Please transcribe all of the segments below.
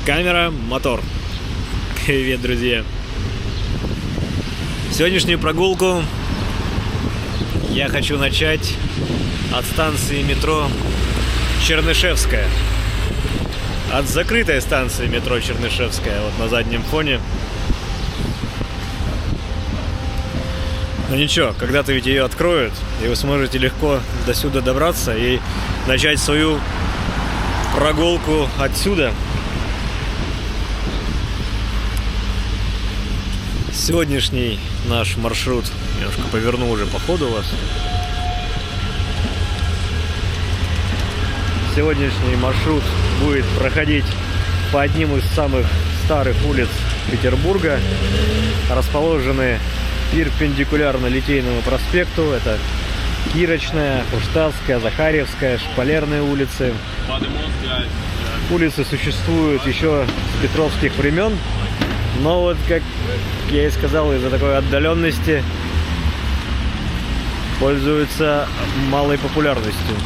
Камера, мотор. Привет, друзья. Сегодняшнюю прогулку я хочу начать от станции метро Чернышевская. От закрытой станции метро Чернышевская, вот на заднем фоне. Но ничего, когда-то ведь ее откроют, и вы сможете легко до сюда добраться и начать свою прогулку отсюда. Сегодняшний наш маршрут, немножко поверну уже по ходу вас. Сегодняшний маршрут будет проходить по одним из самых старых улиц Петербурга, расположены перпендикулярно Литейному проспекту. Это Кирочная, Куштатская, Захарьевская, Шпалерные улицы. Улицы существуют еще с петровских времен, но вот, как я и сказал, из-за такой отдаленности пользуются малой популярностью.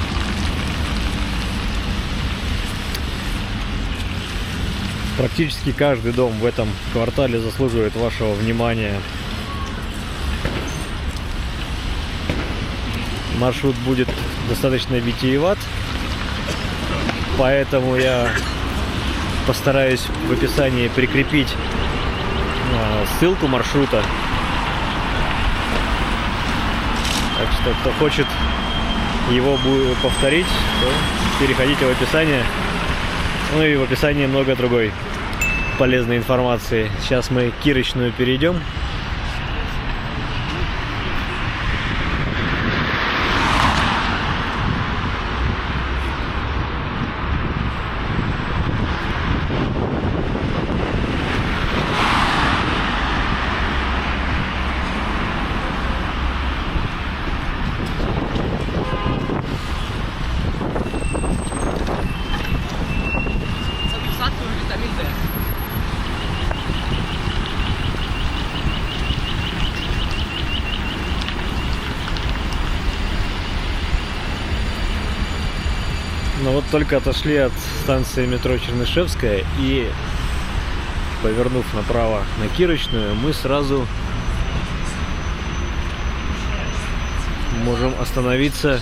Практически каждый дом в этом квартале заслуживает вашего внимания. Маршрут будет достаточно витиеват, поэтому я постараюсь в описании прикрепить ссылку маршрута. Так что, кто хочет его повторить, то переходите в описание. Ну и в описании много другой полезной информации. Сейчас мы Кирочную перейдем. Но вот только отошли от станции метро Чернышевская и, повернув направо на Кирочную, мы сразу можем остановиться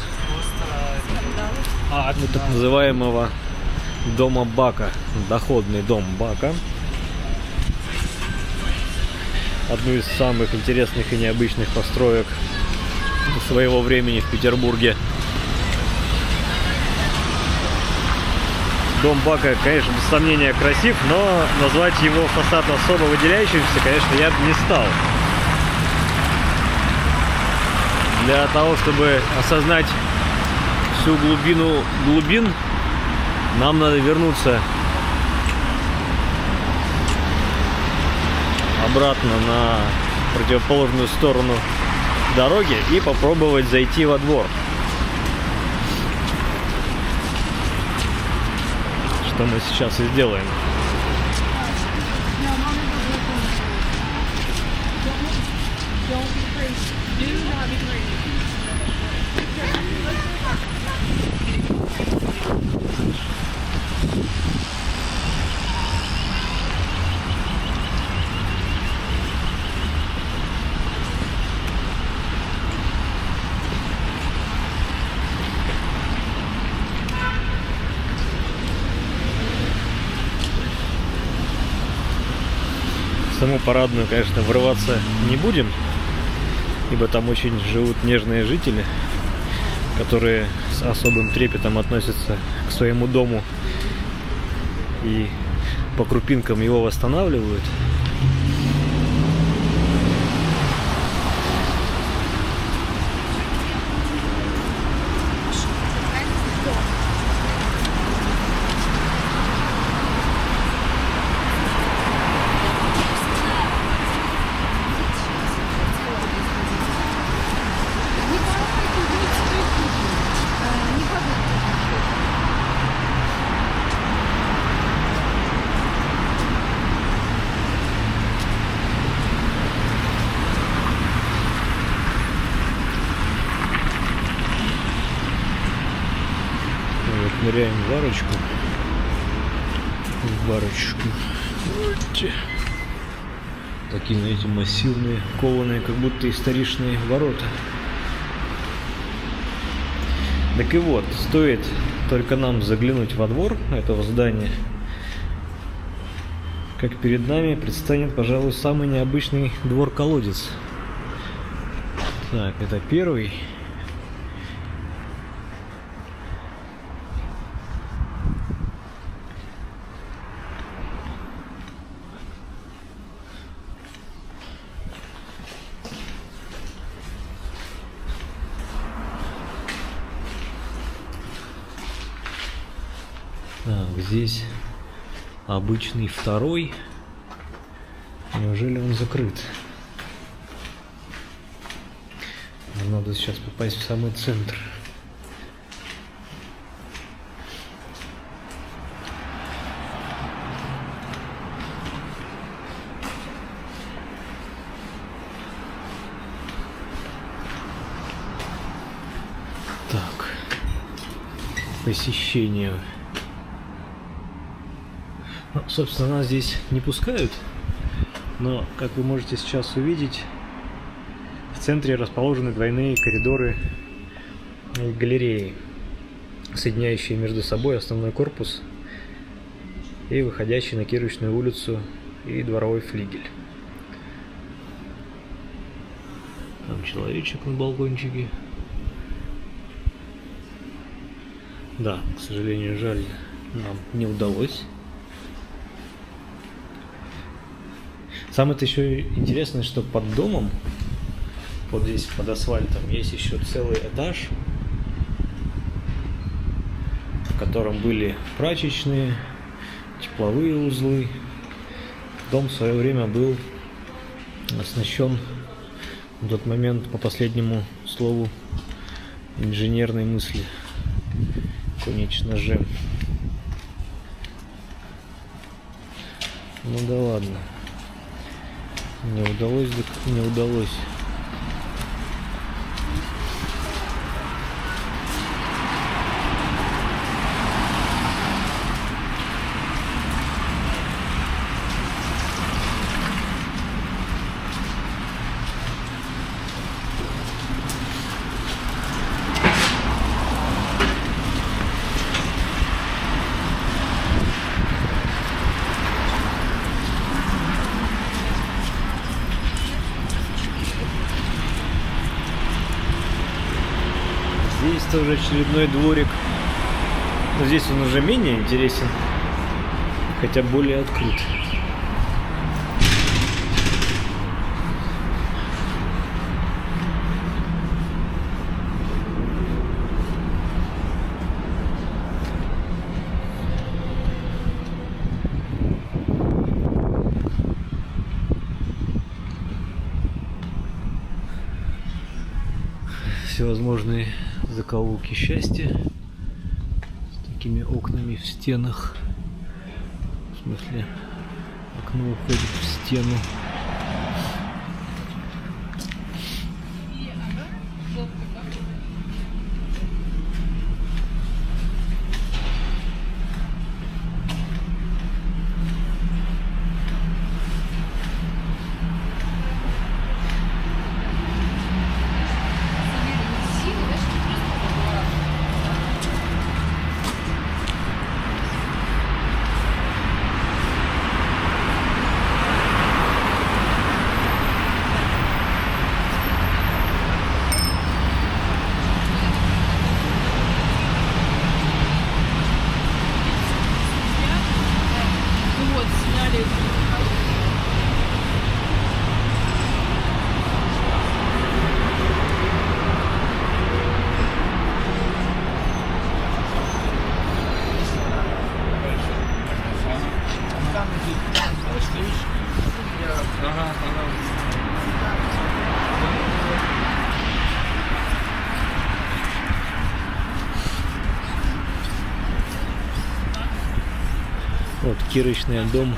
у так называемого дома Бака, доходный дом Бака. Одну из самых интересных и необычных построек своего времени в Петербурге. Дом Бака, конечно, без сомнения красив, но назвать его фасад особо выделяющимся, конечно, я бы не стал. Для того, чтобы осознать всю глубину глубин, нам надо вернуться обратно на противоположную сторону дороги и попробовать зайти во двор. Что мы сейчас и сделаем. В саму парадную, конечно, врываться не будем, ибо там очень живут нежные жители, которые с особым трепетом относятся к своему дому и по крупинкам его восстанавливают. Ныряем в арочку. в барочку. Такие, знаете, массивные, кованые, как будто историчные ворота. Так и вот, стоит только нам заглянуть во двор этого здания, как перед нами предстанет, пожалуй, самый необычный двор-колодец. Так, это первый. Так, здесь обычный второй. Неужели он закрыт? Надо сейчас попасть в самый центр. Так, посещение. Ну, собственно, нас здесь не пускают, но, как вы можете сейчас увидеть, в центре расположены двойные коридоры и галереи, соединяющие между собой основной корпус и выходящий на Кирочную улицу и дворовой флигель. Там человечек на балкончике. Да, к сожалению, жаль, нам не удалось. Самое-то еще интересное, что под домом, вот здесь под асфальтом, есть еще целый этаж, в котором были прачечные, тепловые узлы. Дом в свое время был оснащен в тот момент, по последнему слову инженерной мысли, конечно же. Ну да ладно. Не удалось, так не удалось. Здесь тоже очередной дворик, но здесь он уже менее интересен, хотя более открыт. Всевозможные закоулки счастья с такими окнами в стенах. В смысле, окно уходит в стену. Вот кирочный дом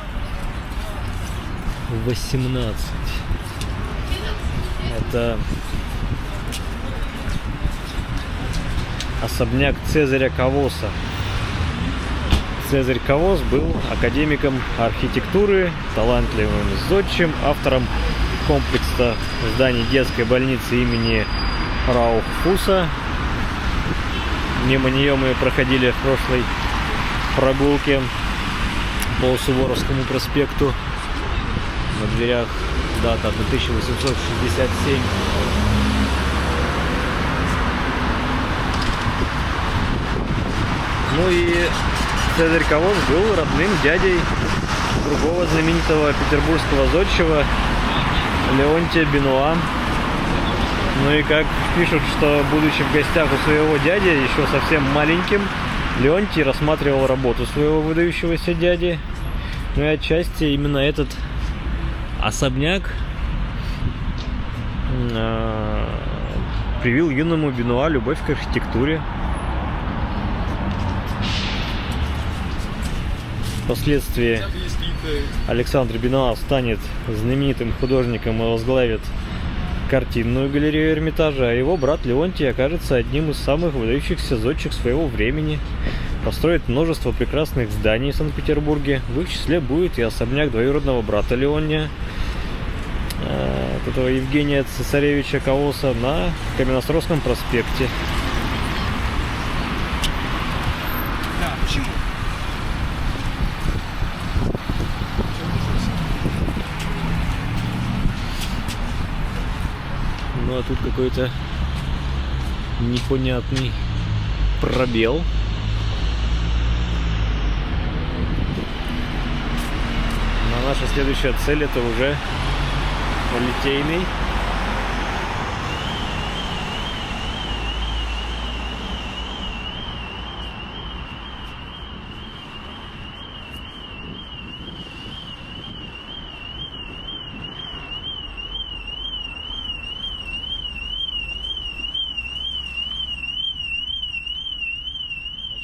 18. Это особняк Цезаря Кавоса. Цезарь Кавоз был академиком архитектуры, талантливым зодчим, автором комплекса зданий детской больницы имени Раухфуса. Мимо нее мы проходили в прошлой прогулке по Суворовскому проспекту. На дверях дата 1867. Ну и Цезарь Кавоз был родным дядей другого знаменитого петербургского зодчего Леонтия Бенуа. Ну и как пишут, что будучи в гостях у своего дяди, еще совсем маленьким, Леонтий рассматривал работу своего выдающегося дяди. Ну и отчасти именно этот особняк привил юному Бенуа любовь к архитектуре. Впоследствии Александр Бенуа станет знаменитым художником и возглавит картинную галерею Эрмитажа, а его брат Леонтий окажется одним из самых выдающихся зодчих своего времени. Построит множество прекрасных зданий в Санкт-Петербурге. В их числе будет и особняк двоюродного брата Леония, этого Евгения Цесаревича Кавоза, на Каменноостровском проспекте. Да, почему? Ну а тут какой-то непонятный пробел. Но наша следующая цель — это уже Литейный.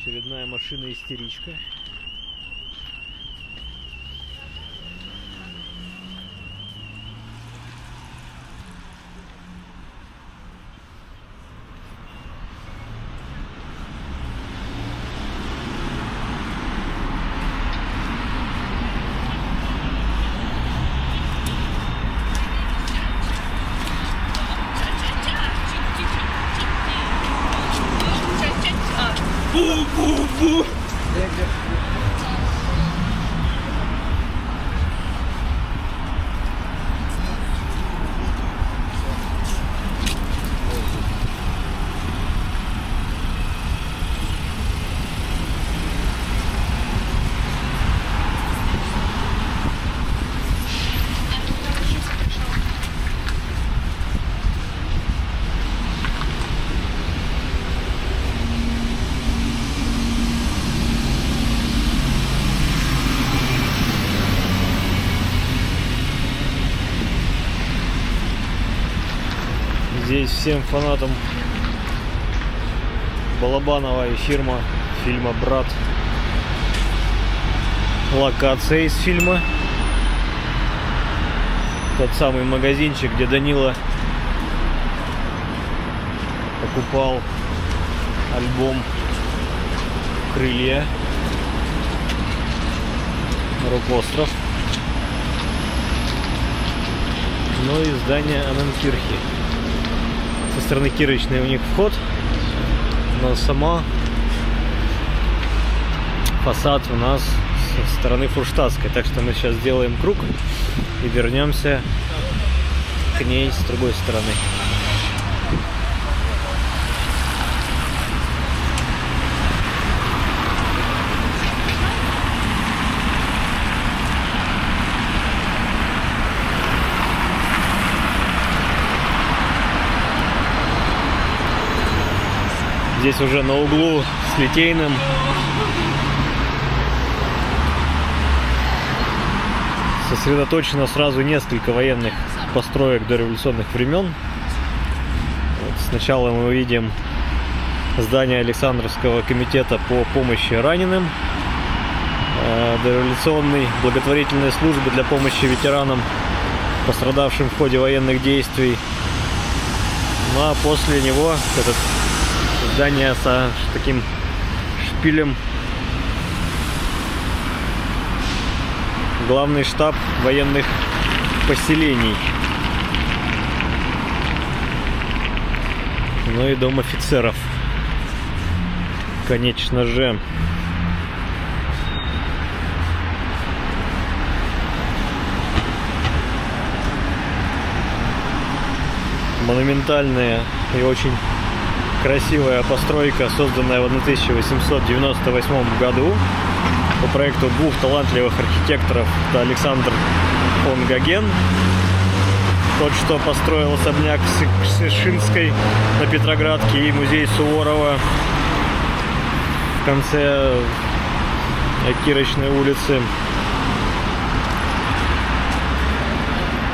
Очередная машина-истеричка. Бу-бу-бу! Здесь всем фанатам Балабанова и фильма «Брат» локация из фильма. Тот самый магазинчик, где Данила покупал альбом «Крылья», «Рок-остров». Ну и здание Анненкирхи. Со стороны Кирочной у них вход, но сама фасад у нас со стороны Фурштадтской. Так что мы сейчас сделаем круг и вернемся к ней с другой стороны. Здесь уже на углу с Литейным сосредоточено сразу несколько военных построек дореволюционных времен. Вот сначала мы увидим здание Александровского комитета по помощи раненым, дореволюционной благотворительной службы для помощи ветеранам, пострадавшим в ходе военных действий. Ну а после него этот здание с таким шпилем главный штаб военных поселений. Ну и дом офицеров. Конечно же. Монументальная и очень красивая постройка, созданная в 1898 году по проекту двух талантливых архитекторов. Это Александр фон Гоген, тот, что построил особняк Кшишинской на Петроградке, и музей Суворова в конце Кирочной улицы,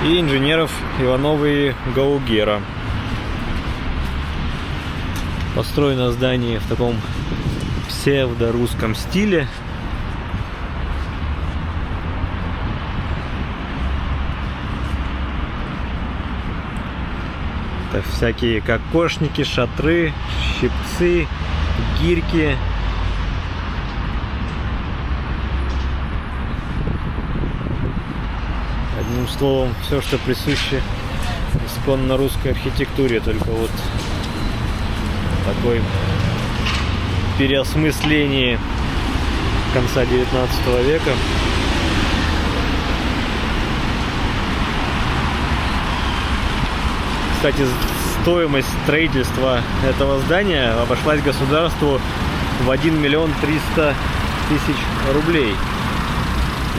и инженеров Иванова и Гаугера. Построено здание в таком псевдорусском стиле. Это всякие кокошники, шатры, щипцы, гирьки. Одним словом, все, что присуще исконно русской архитектуре, только вот такой переосмысление конца 19 века. Кстати, стоимость строительства этого здания обошлась государству в 1 миллион 300 тысяч рублей.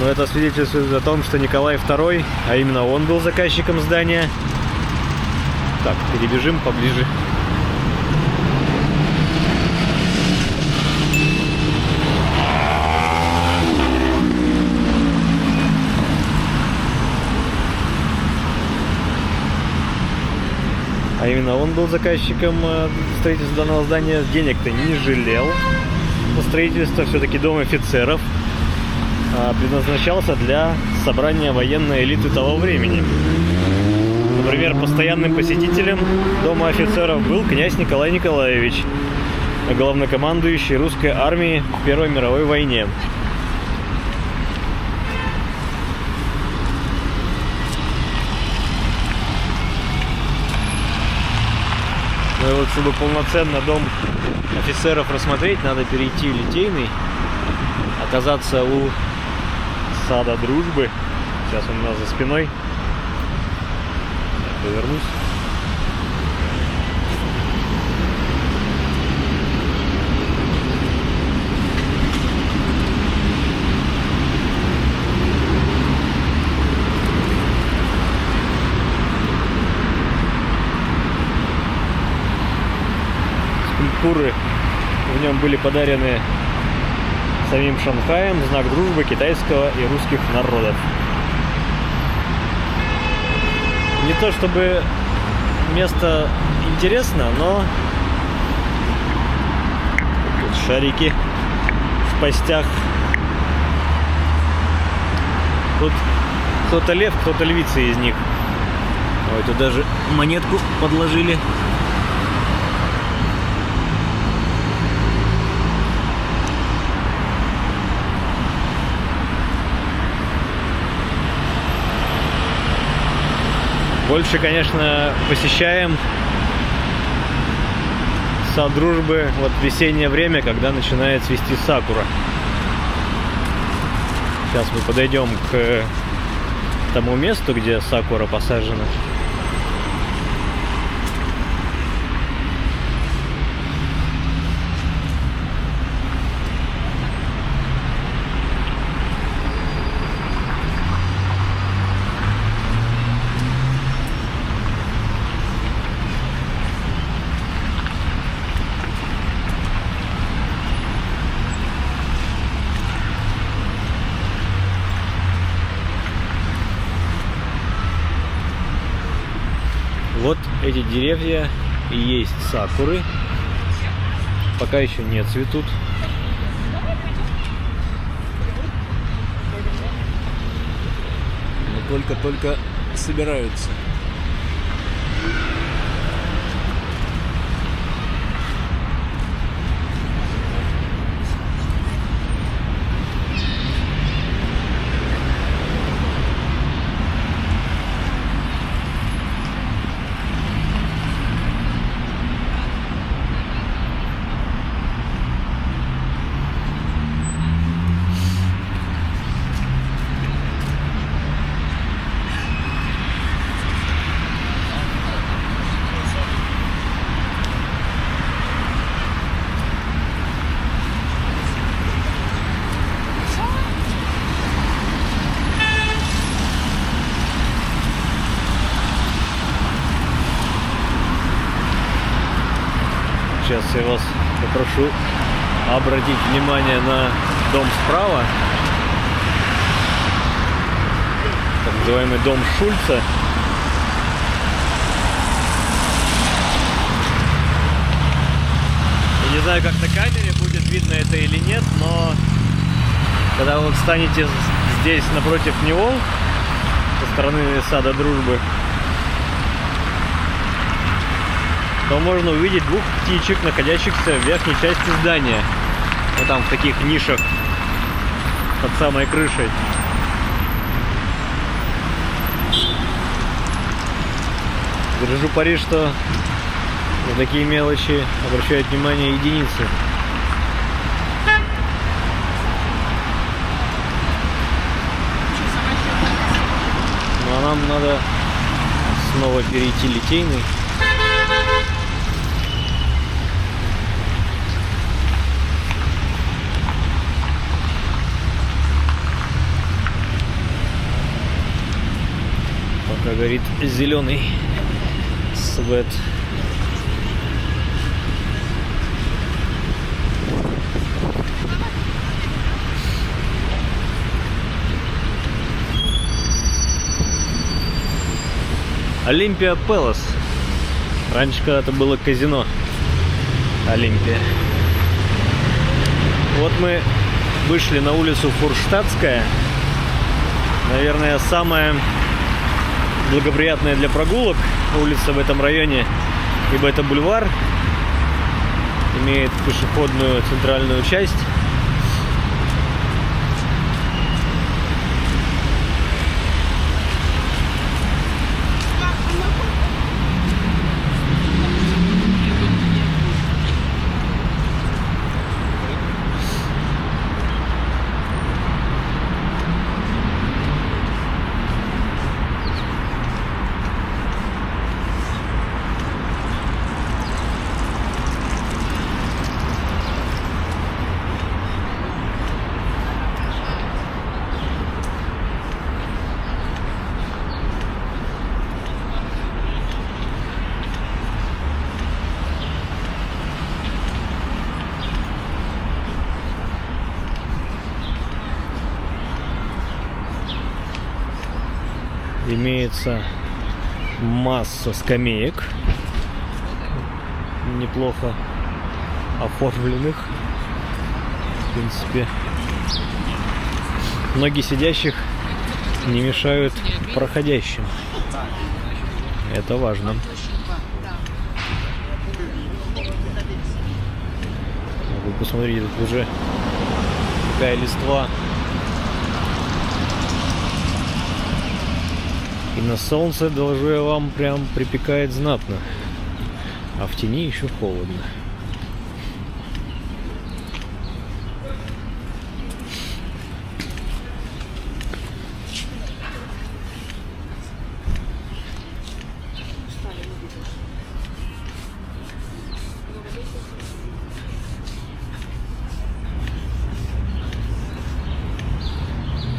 Но это свидетельствует о том, что Николай II, а именно он был заказчиком здания. Так, перебежим поближе. А именно он был заказчиком строительства данного здания. Денег-то не жалел на строительство. Все-таки дом офицеров предназначался для собрания военной элиты того времени. Например, постоянным посетителем дома офицеров был князь Николай Николаевич, главнокомандующий русской армией в Первой мировой войне. Ну и вот, чтобы полноценно дом офицеров рассмотреть, надо перейти в Литейный, оказаться у сада Дружбы. Сейчас он у нас за спиной. Так, повернусь. Скульптуры в нем были подарены самим Шанхаем, знак дружбы китайского и русских народов. Не то чтобы место интересно, но тут шарики в пастях. Тут кто-то лев, кто-то львица из них. Ой, тут даже монетку подложили. Больше, конечно, посещаем сад Дружбы вот в весеннее время, когда начинает цвести сакура. Сейчас мы подойдем к тому месту, где сакура посажена. Вот эти деревья и есть сакуры. Пока еще не цветут. Но только-только собираются. Сейчас я вас попрошу обратить внимание на дом справа. Так называемый дом Шульца. Я не знаю, как на камере будет видно это или нет, но когда вы встанете здесь напротив него, со стороны сада Дружбы, то можно увидеть двух птичек, находящихся в верхней части здания. Вот там в таких нишах под самой крышей. Держу пари, что на такие мелочи обращают внимание единицы. Ну а нам надо снова перейти Литейный. Пока горит зеленый свет. Олимпия Пэлас. Раньше когда-то было казино Олимпия. Вот мы вышли на улицу Фурштадтская. Наверное, самая благоприятная для прогулок улица в этом районе, ибо это бульвар, имеет пешеходную центральную часть. Имеется масса скамеек, неплохо оформленных, в принципе. Ноги сидящих не мешают проходящим. Это важно. Вы посмотрите, тут уже какая листва. И на солнце, доложу я вам, прям припекает знатно. А в тени еще холодно.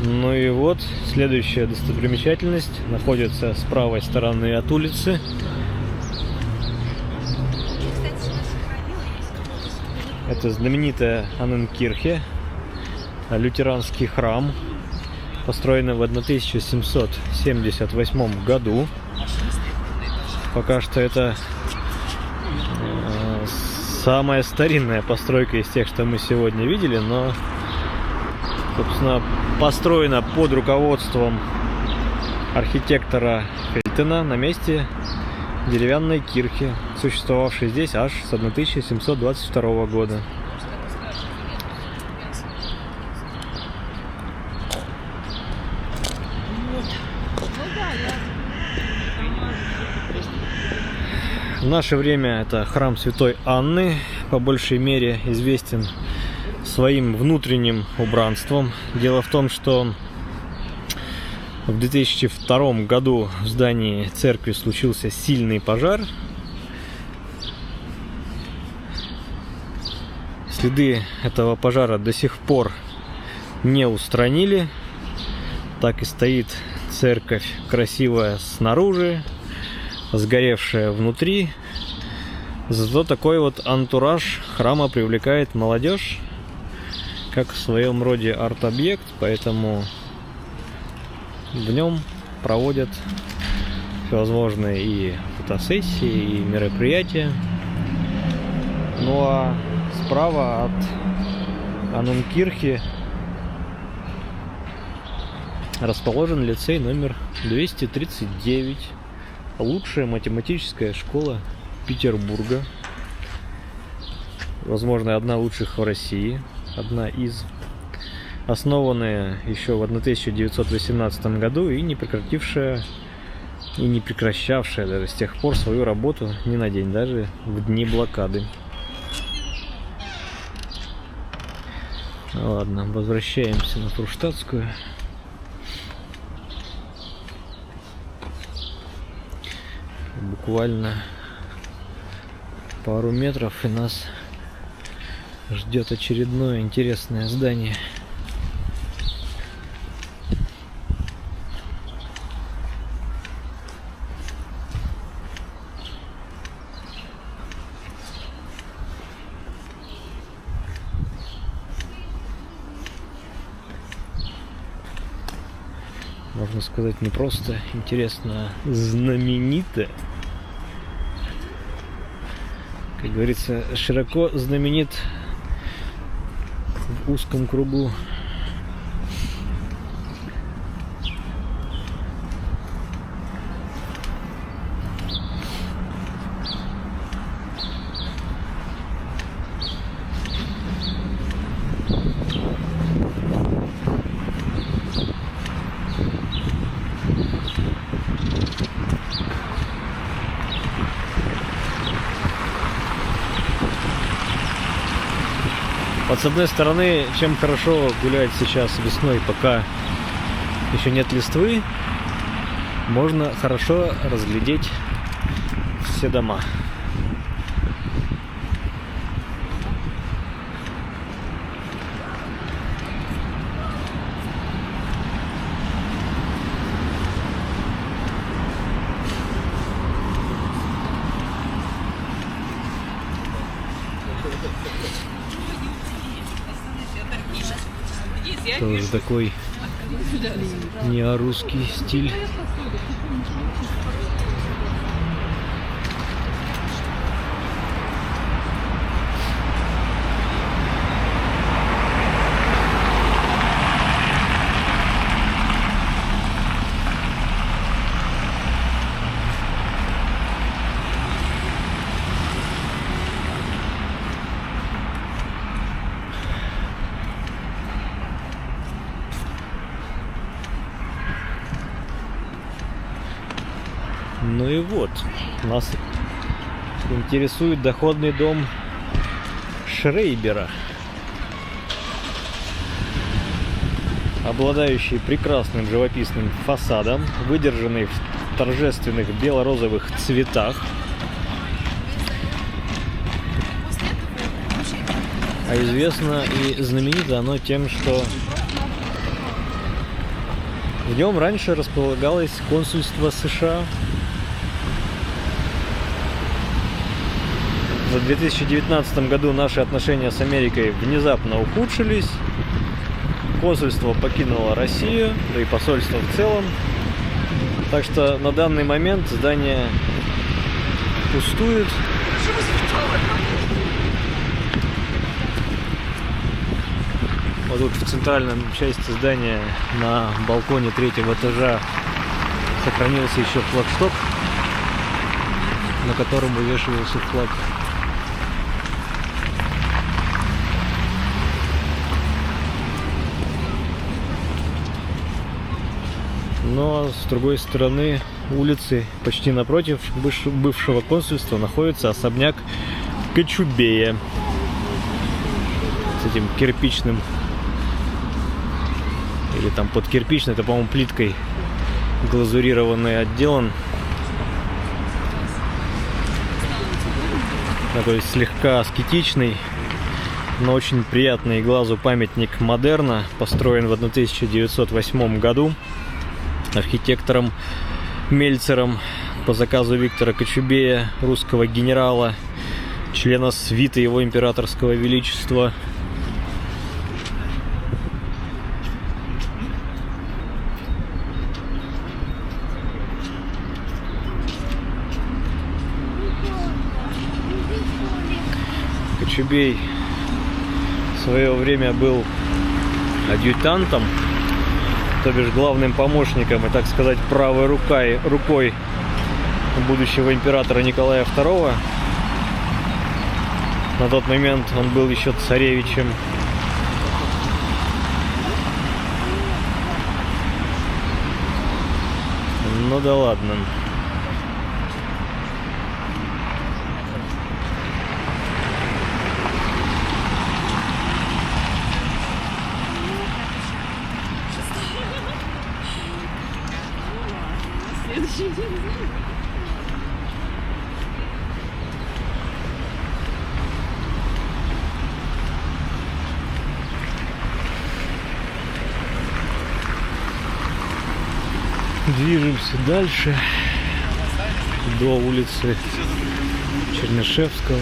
Ну и вот, следующая достопримечательность находится с правой стороны от улицы. Это знаменитая Анненкирхе, лютеранский храм, построенный в 1778 году. Пока что это самая старинная постройка из тех, что мы сегодня видели, но, собственно, построена под руководством архитектора Фельтена на месте деревянной кирхи, существовавшей здесь аж с 1722 года. В наше время это храм Святой Анны, по большей мере известен своим внутренним убранством. Дело в том, что в 2002 году в здании церкви случился сильный пожар. Следы этого пожара до сих пор не устранили. Так и стоит церковь красивая снаружи, сгоревшая внутри. Зато такой вот антураж храма привлекает молодежь, как в своем роде арт-объект, поэтому в нем проводят всевозможные и фотосессии, и мероприятия. Ну а справа от Анненкирхи расположен лицей номер 239, лучшая математическая школа Петербурга, возможно, одна лучших в России, одна из, основанная еще в 1918 году и не прекратившая и не прекращавшая даже с тех пор свою работу ни на день, даже в дни блокады. Ладно, возвращаемся на Фруштадтскую. Буквально пару метров, и нас ждет очередное интересное здание. Можно сказать, не просто интересно, а знаменито. Как говорится, широко знаменит в узком кругу. Вот с одной стороны, чем хорошо гулять сейчас весной, пока еще нет листвы, можно хорошо разглядеть все дома. Тоже такой неорусский стиль. Ну и вот, нас интересует доходный дом Шрейбера, обладающий прекрасным живописным фасадом, выдержанный в торжественных бело-розовых цветах. А известно и знаменито оно тем, что в нем раньше располагалось консульство США. В 2019 году наши отношения с Америкой внезапно ухудшились. Консульство покинуло Россию, да и посольство в целом. Так что на данный момент здание пустует. Вот тут в центральном части здания на балконе 3-го этажа сохранился еще флагшток, на котором вывешивался флаг. Но с другой стороны улицы, почти напротив бывшего консульства, находится особняк Кочубея с этим кирпичным, или там под кирпичной, это, по-моему, плиткой глазурированный отделан. Такой слегка аскетичный, но очень приятный глазу памятник модерна, построен в 1908 году архитектором Мельцером по заказу Виктора Кочубея, русского генерала. члена свиты его императорского величества. Кочубей в свое время был адъютантом, то бишь главным помощником и, так сказать, правой рукой будущего императора Николая II. На тот момент он был еще царевичем. Ну да ладно. Движемся дальше до улицы Чернышевского.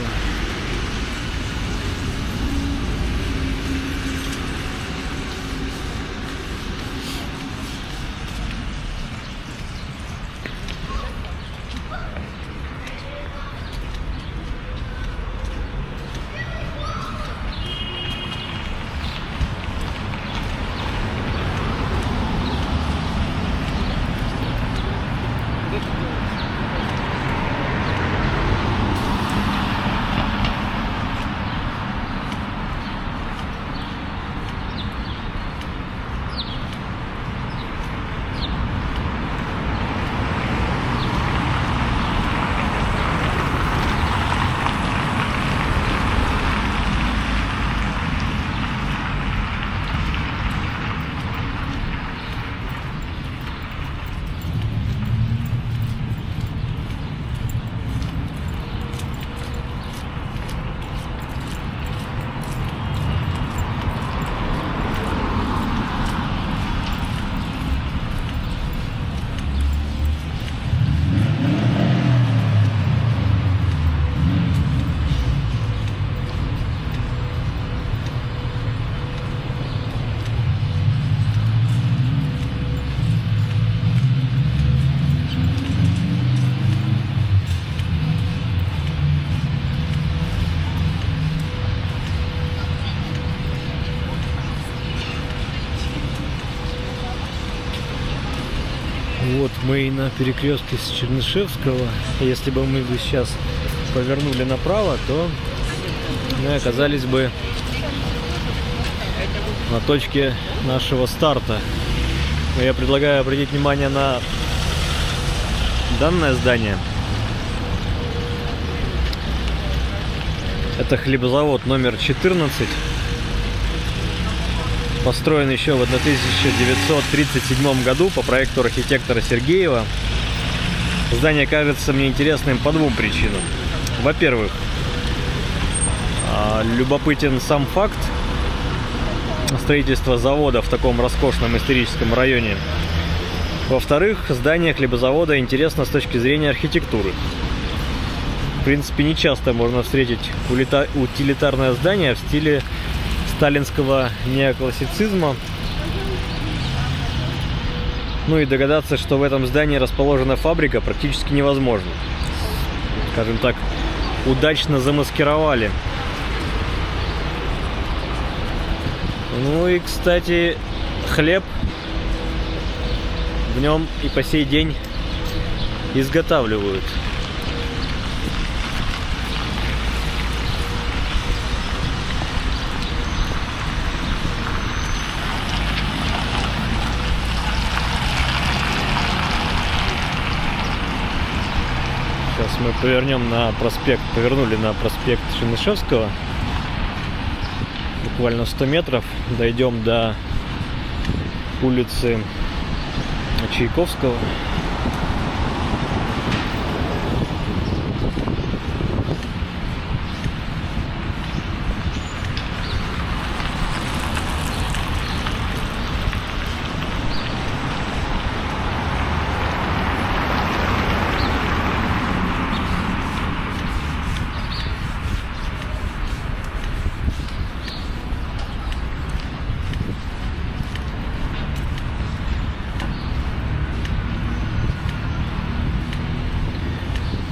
Вот мы и на перекрестке с Чернышевского. Если бы мы сейчас повернули направо, то мы оказались бы на точке нашего старта. Но я предлагаю обратить внимание на данное здание. Это хлебозавод номер 14. Построен еще в 1937 году по проекту архитектора Сергеева. Здание кажется мне интересным по двум причинам. Во-первых, любопытен сам факт строительства завода в таком роскошном историческом районе. Во-вторых, здание хлебозавода интересно с точки зрения архитектуры. В принципе, не часто можно встретить утилитарное здание в стиле сталинского неоклассицизма. Ну и догадаться, что в этом здании расположена фабрика, практически невозможно. Скажем так, удачно замаскировали. Ну и, кстати, хлеб в нем и по сей день изготавливают. Сейчас мы повернули на проспект Чернышевского. Буквально 100 метров дойдем до улицы Чайковского.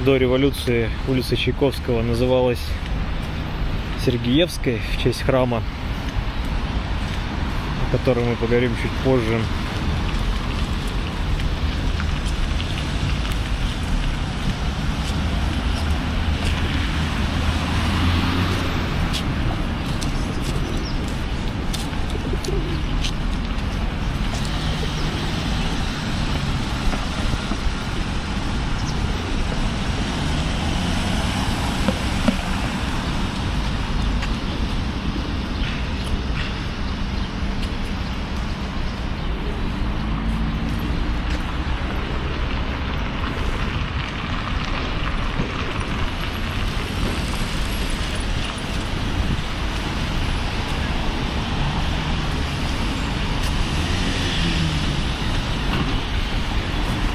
до революции улица Чайковского называлась Сергиевской в честь храма, о котором мы поговорим чуть позже.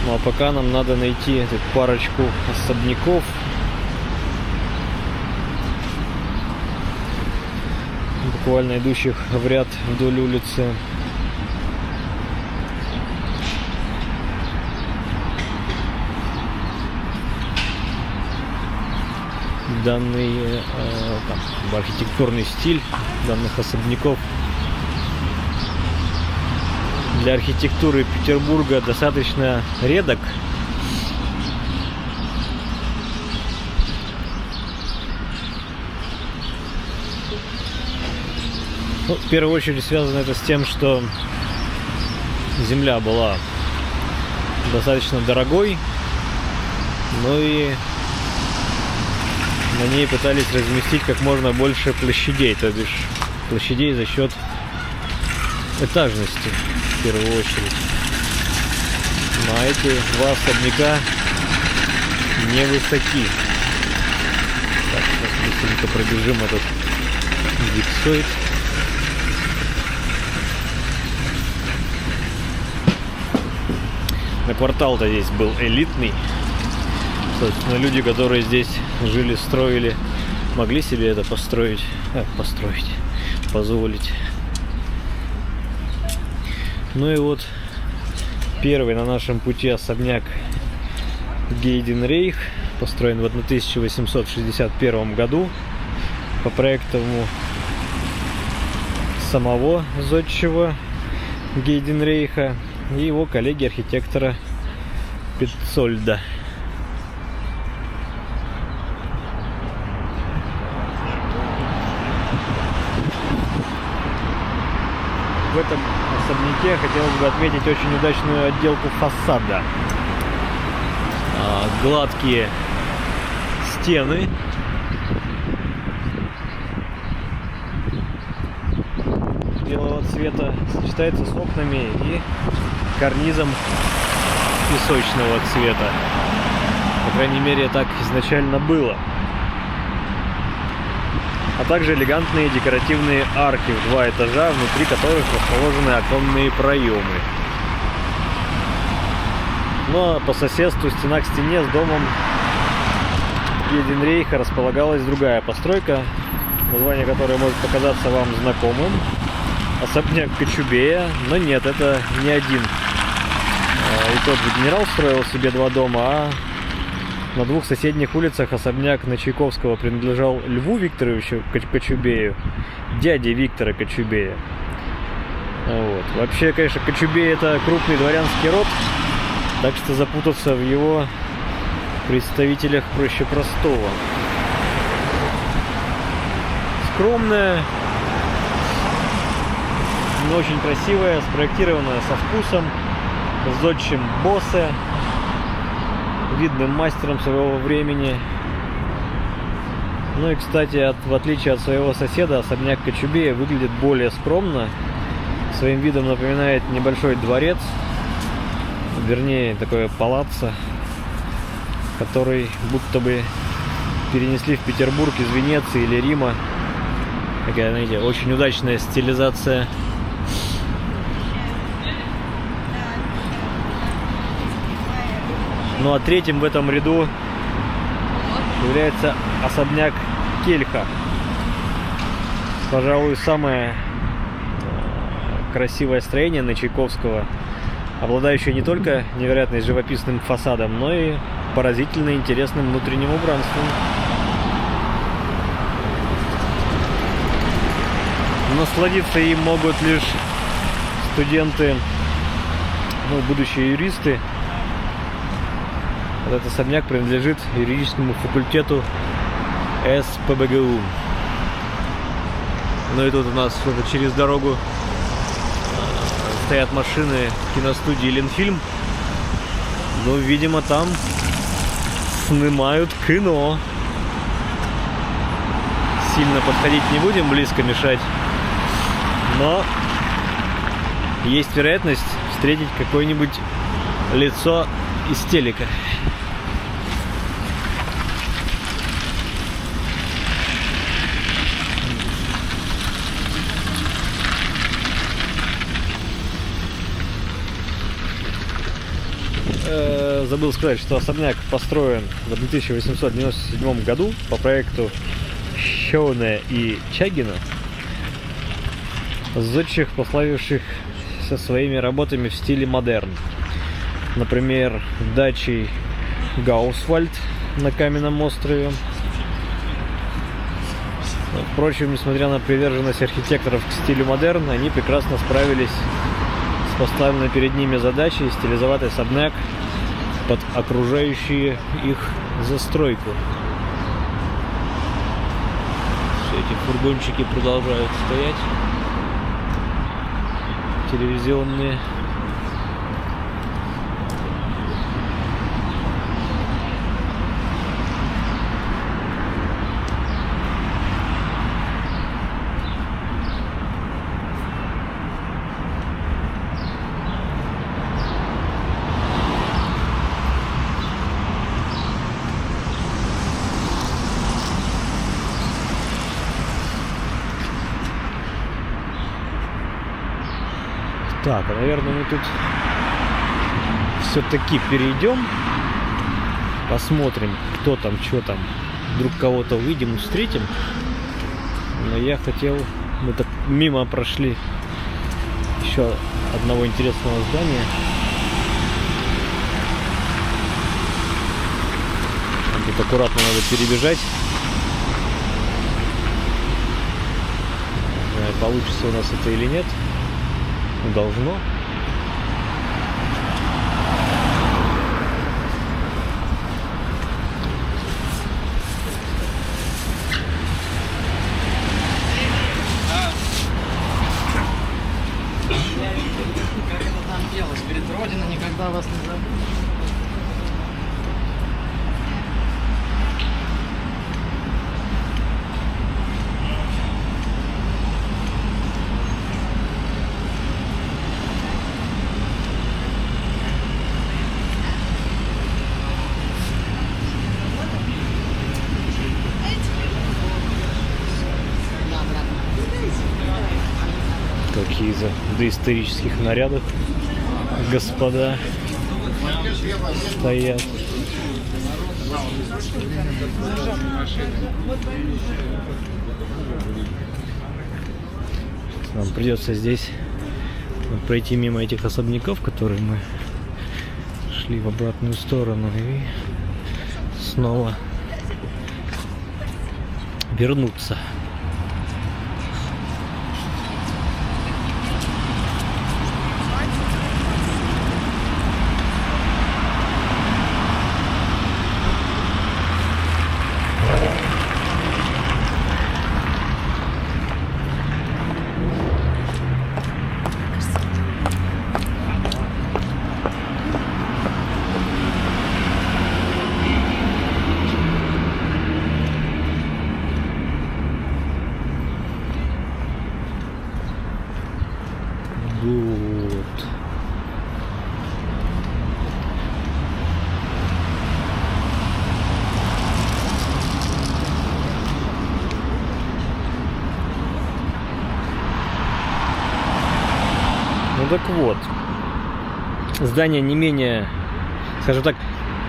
Ну а пока нам надо найти тут парочку особняков. Буквально идущих в ряд вдоль улицы. Данный архитектурный стиль данных особняков для архитектуры Петербурга достаточно редок. Ну, в первую очередь связано это с тем, что земля была достаточно дорогой, но и на ней пытались разместить как можно больше площадей, то бишь площадей за счет этажности. В первую очередь. Но эти два особняка невысоки. Так, сейчас быстренько пробежим этот гипсоид. На квартал-то здесь был элитный. Собственно, люди, которые здесь жили, строили, могли себе это позволить. Ну и вот первый на нашем пути особняк Гейденрейх, построен в 1861 году по проекту самого зодчего Гейденрейха и его коллеги-архитектора Петцольда. В этом особняке хотелось бы отметить очень удачную отделку фасада. Гладкие стены. Белого цвета сочетается с окнами и карнизом песочного цвета. По крайней мере, так изначально было. А также элегантные декоративные арки в 2 этажа, внутри которых расположены оконные проемы. Ну а по соседству, стена к стене с домом Гейденрейха, располагалась другая постройка, название которой может показаться вам знакомым. Особняк Кочубея, но нет, это не один. И тот же генерал строил себе 2 дома, а на 2 соседних улицах особняк на Чайковского принадлежал Льву Викторовичу Кочубею, дяде Виктора Кочубея. Вот. Вообще, конечно, Кочубей — это крупный дворянский род, так что запутаться в его представителях проще простого. Скромная, но очень красивая, спроектированная со вкусом, с зодчим Боссе, видным мастером своего времени. Ну и, кстати, в отличие от своего соседа, особняк Кочубея выглядит более скромно. Своим видом напоминает небольшой дворец, вернее, такое палаццо, который будто бы перенесли в Петербург из Венеции или Рима. Такая, знаете, очень удачная стилизация. Ну а третьим в этом ряду является особняк Кельха. Пожалуй, самое красивое строение на Чайковского обладающая не только невероятно живописным фасадом, но и поразительно интересным внутренним убранством. Насладиться им могут лишь студенты, будущие юристы. Этот особняк принадлежит юридическому факультету СПбГУ. Ну и тут у нас через дорогу стоят машины киностудии Ленфильм. Ну, видимо, там снимают кино. Сильно подходить не будем, близко мешать. Но есть вероятность встретить какое-нибудь лицо из телека. Забыл сказать, что особняк построен в 1897 году по проекту Щоуне и Чагина, зодчих, прославившихся своими работами в стиле модерн. Например, дачей Гаусвальд на Каменном острове. Впрочем, несмотря на приверженность архитекторов к стилю модерн, они прекрасно справились с поставленной перед ними задачей стилизовать особняк под окружающие их застройку. Все эти фургончики продолжают стоять. Телевизионные. Так, наверное, мы тут все-таки перейдем, посмотрим, кто там, что там, вдруг кого-то увидим, встретим. Но я хотел, мы так мимо прошли еще одного интересного здания. Тут аккуратно надо перебежать. Не знаю, получится у нас это или нет. Должно. Как это там делалось? Перед Родиной никогда вас не забуду. Какие за доисторических нарядах господа стоят. Нам придется здесь пройти мимо этих особняков, которые мы шли в обратную сторону, и снова вернуться. Вот. Ну так вот, здание не менее, скажем так,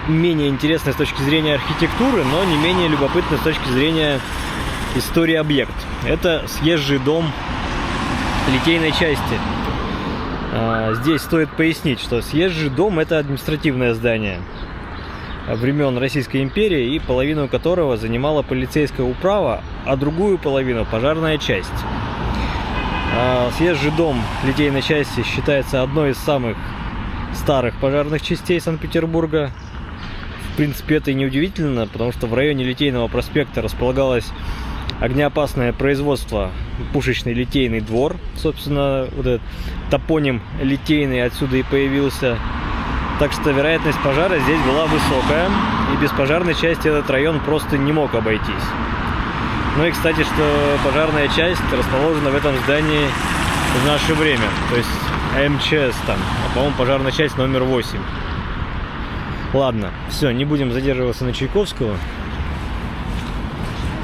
менее интересное с точки зрения архитектуры, но не менее любопытное с точки зрения истории объект. Это съезжий дом литейной части. Здесь стоит пояснить, что съезжий дом – это административное здание времен Российской империи, и половину которого занимала полицейская управа, а другую половину – пожарная часть. Съезжий дом литейной части считается одной из самых старых пожарных частей Санкт-Петербурга. В принципе, это и неудивительно, потому что в районе Литейного проспекта располагалось огнеопасное производство, пушечный литейный двор. Собственно, вот этот топоним литейный отсюда и появился. Так что вероятность пожара здесь была высокая, и без пожарной части этот район просто не мог обойтись. Ну и, кстати, что пожарная часть расположена в этом здании в наше время, то есть МЧС там, по-моему, пожарная часть номер 8. Ладно, все, не будем задерживаться на Чайковского.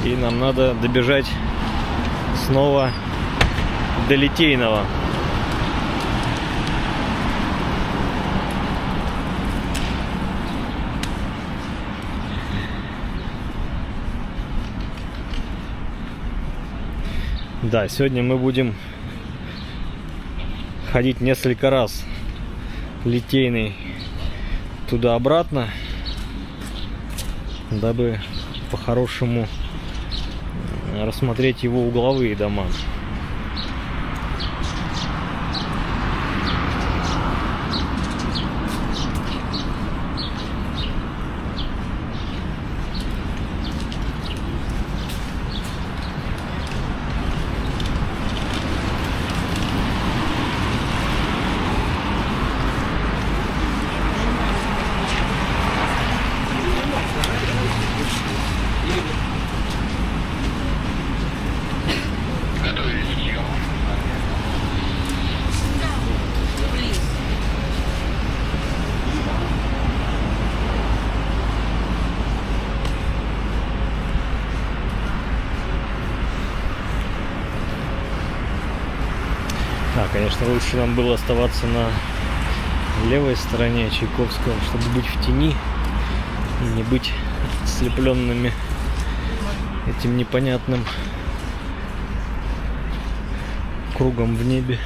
И нам надо добежать снова до Литейного. Да, сегодня мы будем ходить несколько раз Литейный туда-обратно, дабы по-хорошему рассмотреть его угловые дома. Конечно, лучше нам было оставаться на левой стороне Чайковского, чтобы быть в тени и не быть ослепленными этим непонятным кругом в небе.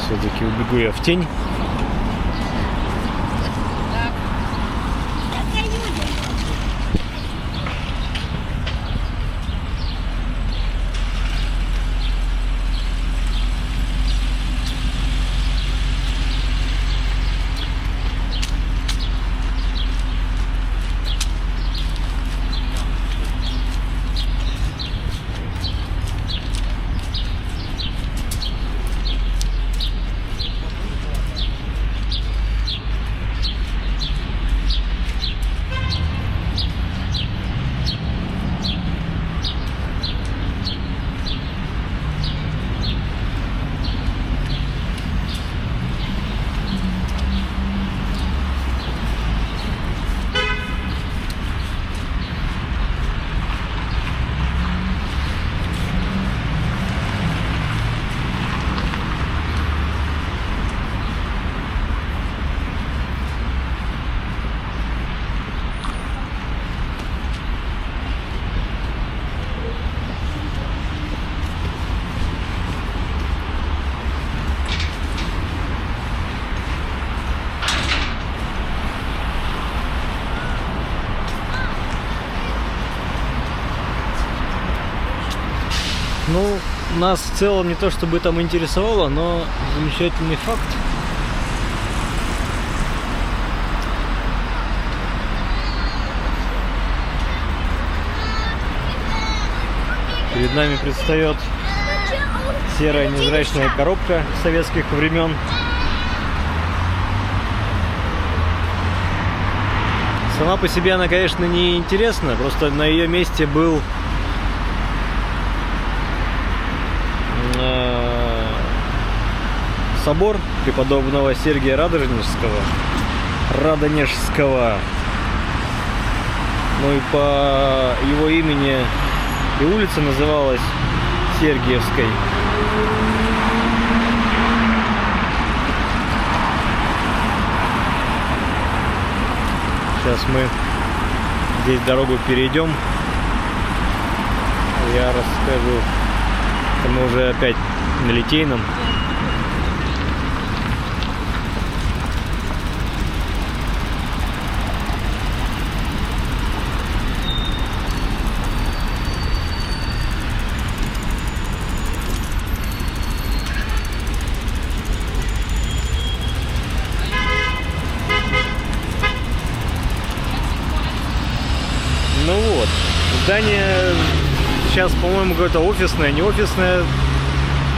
Все-таки убегу я в тень. Ну, нас в целом не то чтобы там интересовало, но замечательный факт. Перед нами предстает серая невзрачная коробка советских времен. Сама по себе она, конечно, не интересна, просто на ее месте был собор преподобного Сергия Радонежского. Ну и по его имени и улица называлась Сергиевской. Сейчас мы здесь дорогу перейдем. Я расскажу. Мы уже опять на Литейном. Ну вот, здание сейчас, по-моему, какое-то офисное, не офисное,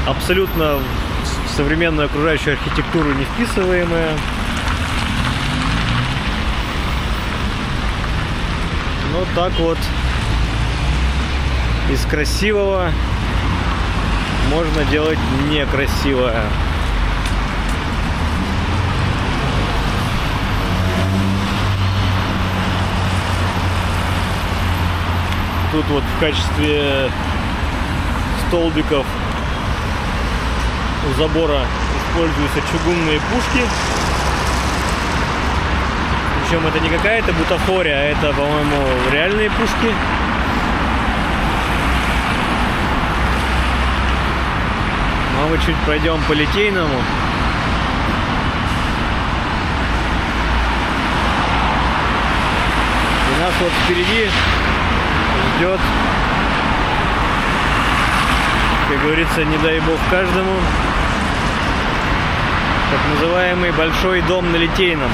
абсолютно в современную окружающую архитектуру не вписываемое. Ну так вот, из красивого можно делать некрасивое. Тут вот в качестве столбиков у забора используются чугунные пушки. Причем это не какая-то бутафория, а это, по-моему, реальные пушки. А мы чуть пройдем по Литейному. И нас вот впереди ждет, как говорится, не дай бог каждому, так называемый Большой дом на Литейном.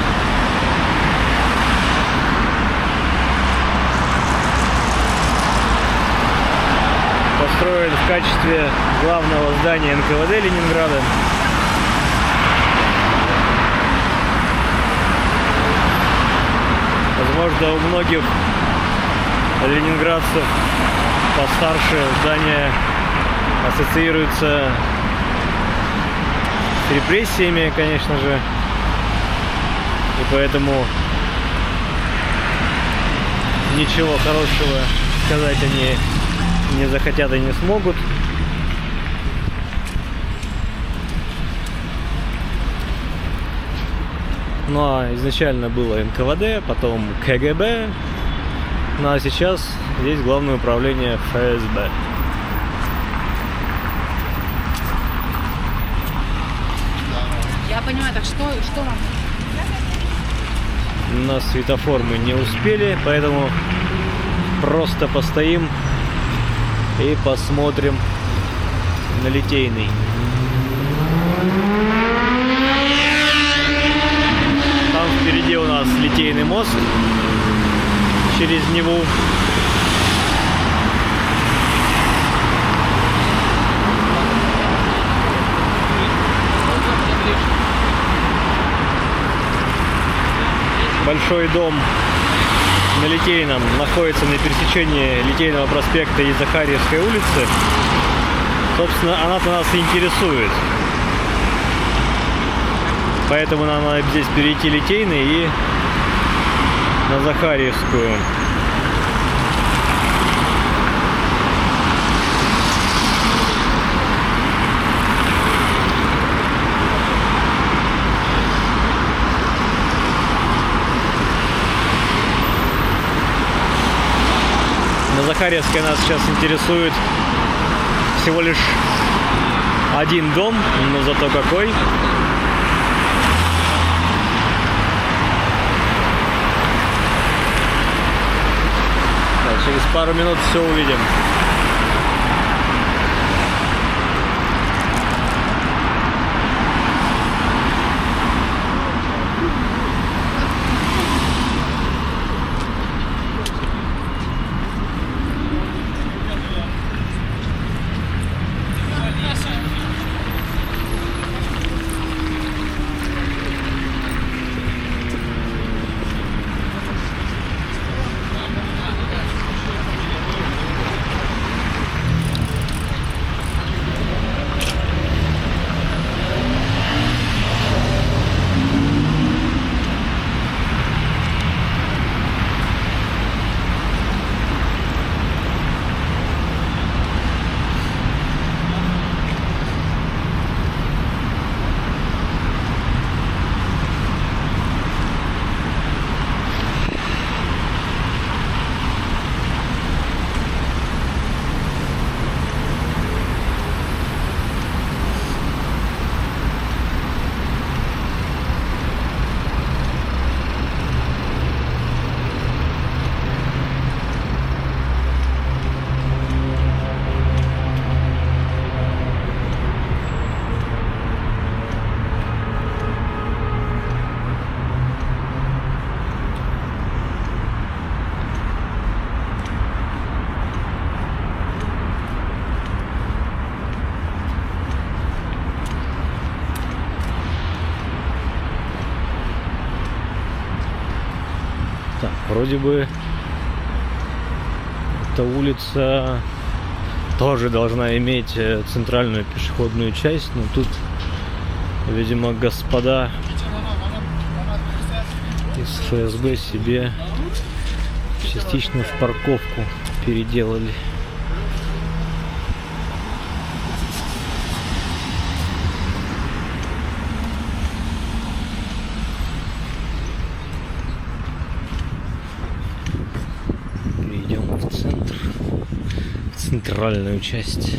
Построен в качестве главного здания НКВД Ленинграда. Возможно, у многих ленинградцев постарше здание ассоциируется с репрессиями, конечно же, и поэтому ничего хорошего сказать они не захотят и не смогут. Ну а изначально было НКВД, потом КГБ. Ну а сейчас здесь главное управление ФСБ. Я понимаю, так что нам? На светофор мы не успели, поэтому просто постоим и посмотрим на Литейный. Там впереди у нас Литейный мост через Неву. Большой дом на Литейном находится на пересечении Литейного проспекта и Захарьевской улицы. Собственно, она-то нас и интересует. Поэтому нам надо здесь перейти Литейный и на Захарьевскую. На Захарьевской нас сейчас интересует всего лишь один дом, но зато какой. Через пару минут все увидим. Так, вроде бы эта улица тоже должна иметь центральную пешеходную часть, но тут, видимо, господа из ФСБ себе частично в парковку переделали. Перейдем в центр, в центральную часть.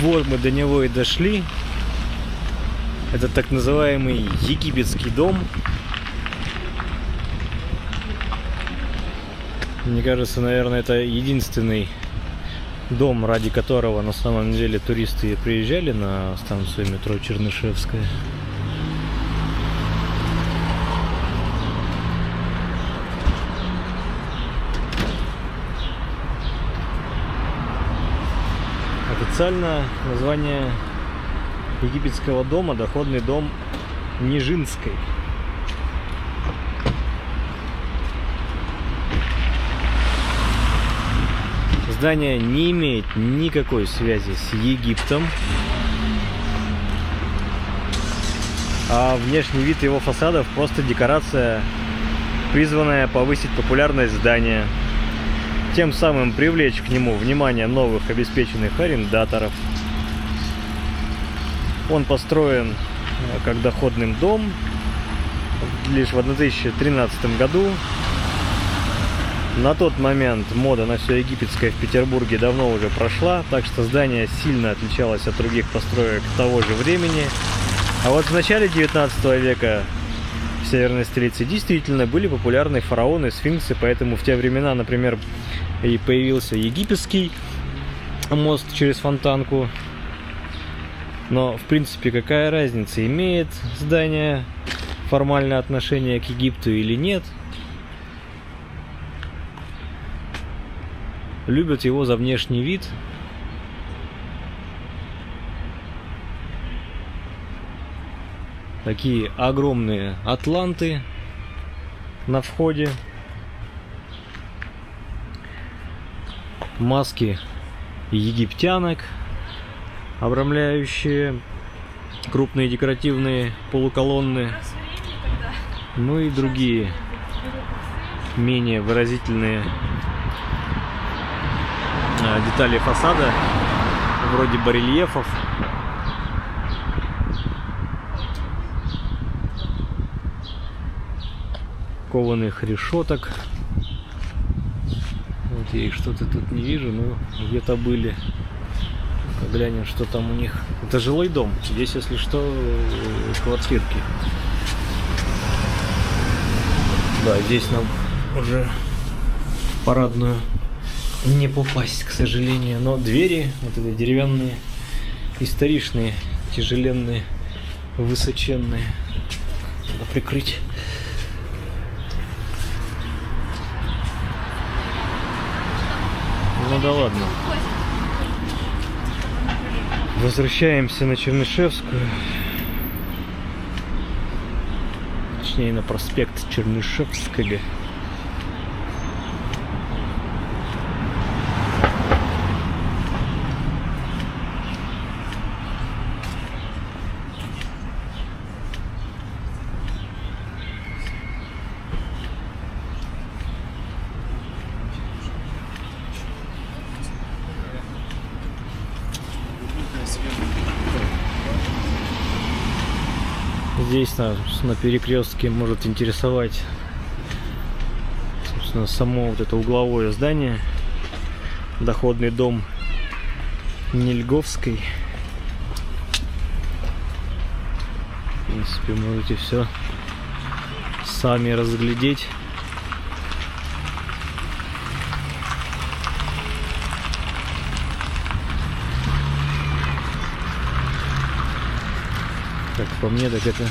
Вот мы до него и дошли. Это так называемый египетский дом. Мне кажется, наверное, это единственный дом, ради которого на самом деле туристы приезжали на станцию метро Чернышевская. Официально название египетского дома — доходный дом Нижинской. Здание не имеет никакой связи с Египтом, а внешний вид его фасадов просто декорация, призванная повысить популярность здания, тем самым привлечь к нему внимание новых обеспеченных арендаторов. Он построен как доходный дом лишь в 2013 году. На тот момент мода на все египетское в Петербурге давно уже прошла, так что здание сильно отличалось от других построек того же времени. А вот в начале 19 века в северной столице действительно были популярны фараоны, сфинксы, поэтому в те времена, например, и появился египетский мост через Фонтанку. Но, в принципе, какая разница, имеет здание формальное отношение к Египту или нет? Любят его за внешний вид. Такие огромные атланты на входе. Маски египтянок, обрамляющие крупные декоративные полуколонны. Ну и другие менее выразительные детали фасада, вроде барельефов. Кованых решеток. Вот я их что-то тут не вижу, но где-то были. Глянем, что там у них. Это жилой дом. Здесь, если что, квартирки. Да, здесь нам уже в парадную не попасть, к сожалению. Но двери вот эти деревянные, историчные, тяжеленные, высоченные. Надо прикрыть. Ну да ладно. Возвращаемся на Чернышевскую. Точнее, на проспект Чернышевского. Здесь на перекрестке может интересовать, собственно, само вот это угловое здание, доходный дом Нильговской. В принципе, можете все сами разглядеть. Как по мне, так это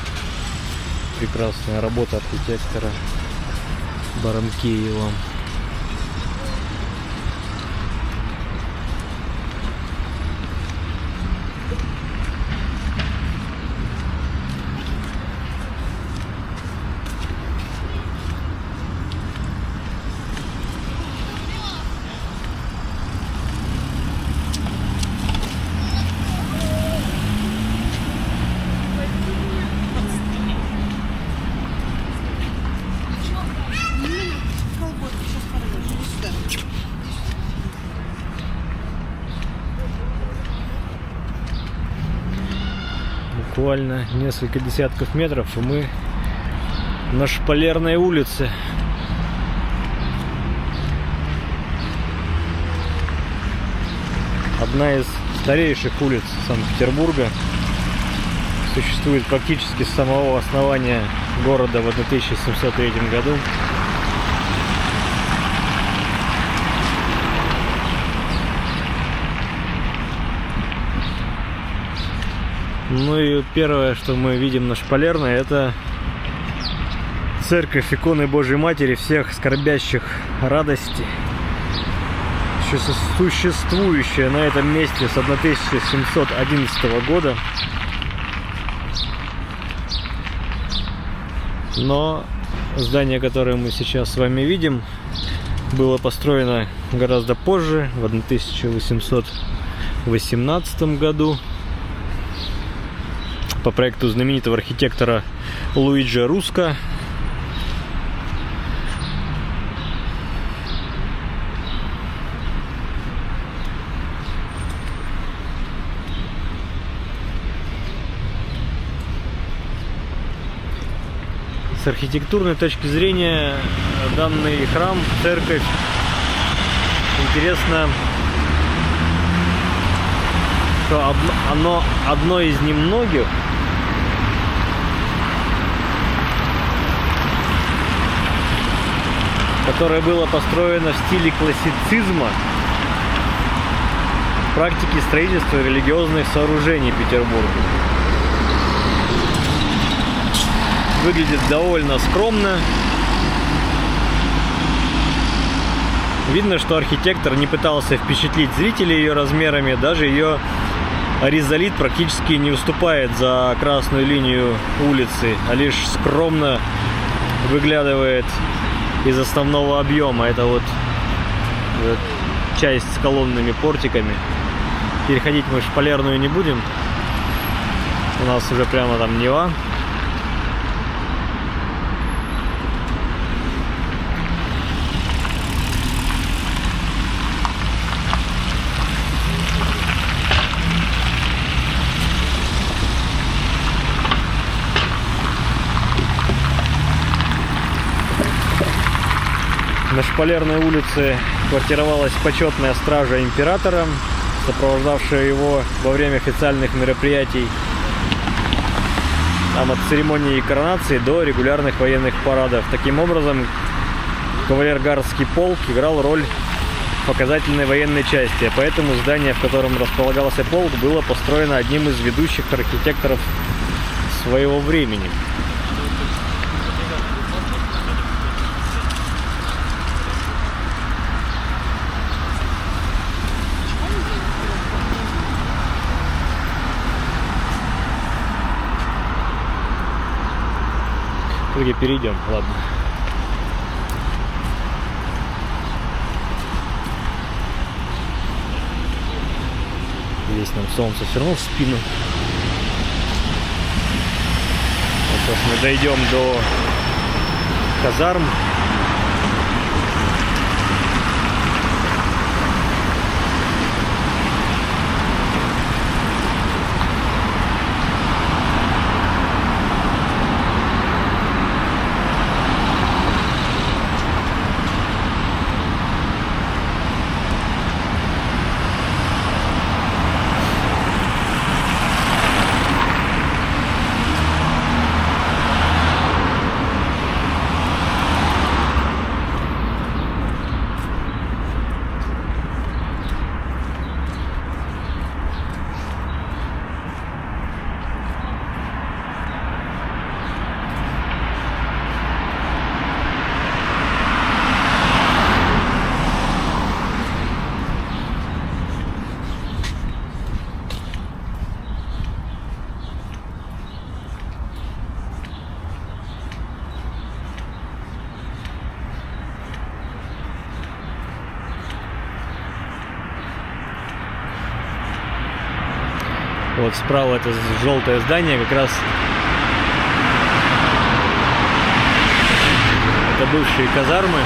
прекрасная работа архитектора Барамкеева. Буквально несколько десятков метров, и мы на Шпалерной улице. Одна из старейших улиц Санкт-Петербурга. Существует практически с самого основания города в 1703 году. Ну и первое, что мы видим на Шпалерной, это церковь иконы Божьей Матери всех скорбящих радости, существующая на этом месте с 1711 года. Но здание, которое мы сейчас с вами видим, было построено гораздо позже, в 1818 году, по проекту знаменитого архитектора Луиджи Русско. С архитектурной точки зрения данный храм, церковь, интересно, что оно одно из немногих, которое было построено в стиле классицизма, практики строительства религиозных сооружений Петербурга. Выглядит довольно скромно. Видно, что архитектор не пытался впечатлить зрителей ее размерами, даже ее ризолит практически не выступает за красную линию улицы, а лишь скромно выглядывает из основного объема. Это вот часть с колоннами, портиками. Переходить мы в Шпалерную не будем. У нас уже прямо там Нева. На Шпалерной улице квартировалась почетная стража императора, сопровождавшая его во время официальных мероприятий, там от церемонии коронации до регулярных военных парадов. Таким образом, кавалергардский полк играл роль показательной военной части, а поэтому здание, в котором располагался полк, было построено одним из ведущих архитекторов своего времени. Где перейдем, ладно. Здесь нам солнце все равно в спину. Вот сейчас мы дойдем до казарм. Вот справа это желтое здание, как раз это бывшие казармы.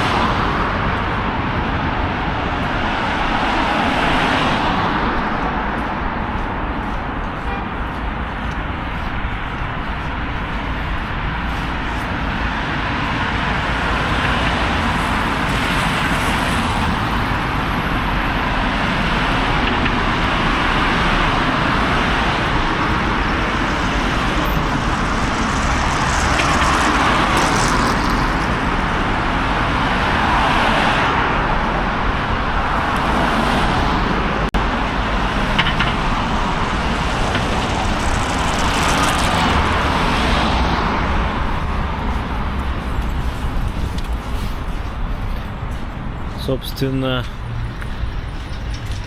Собственно,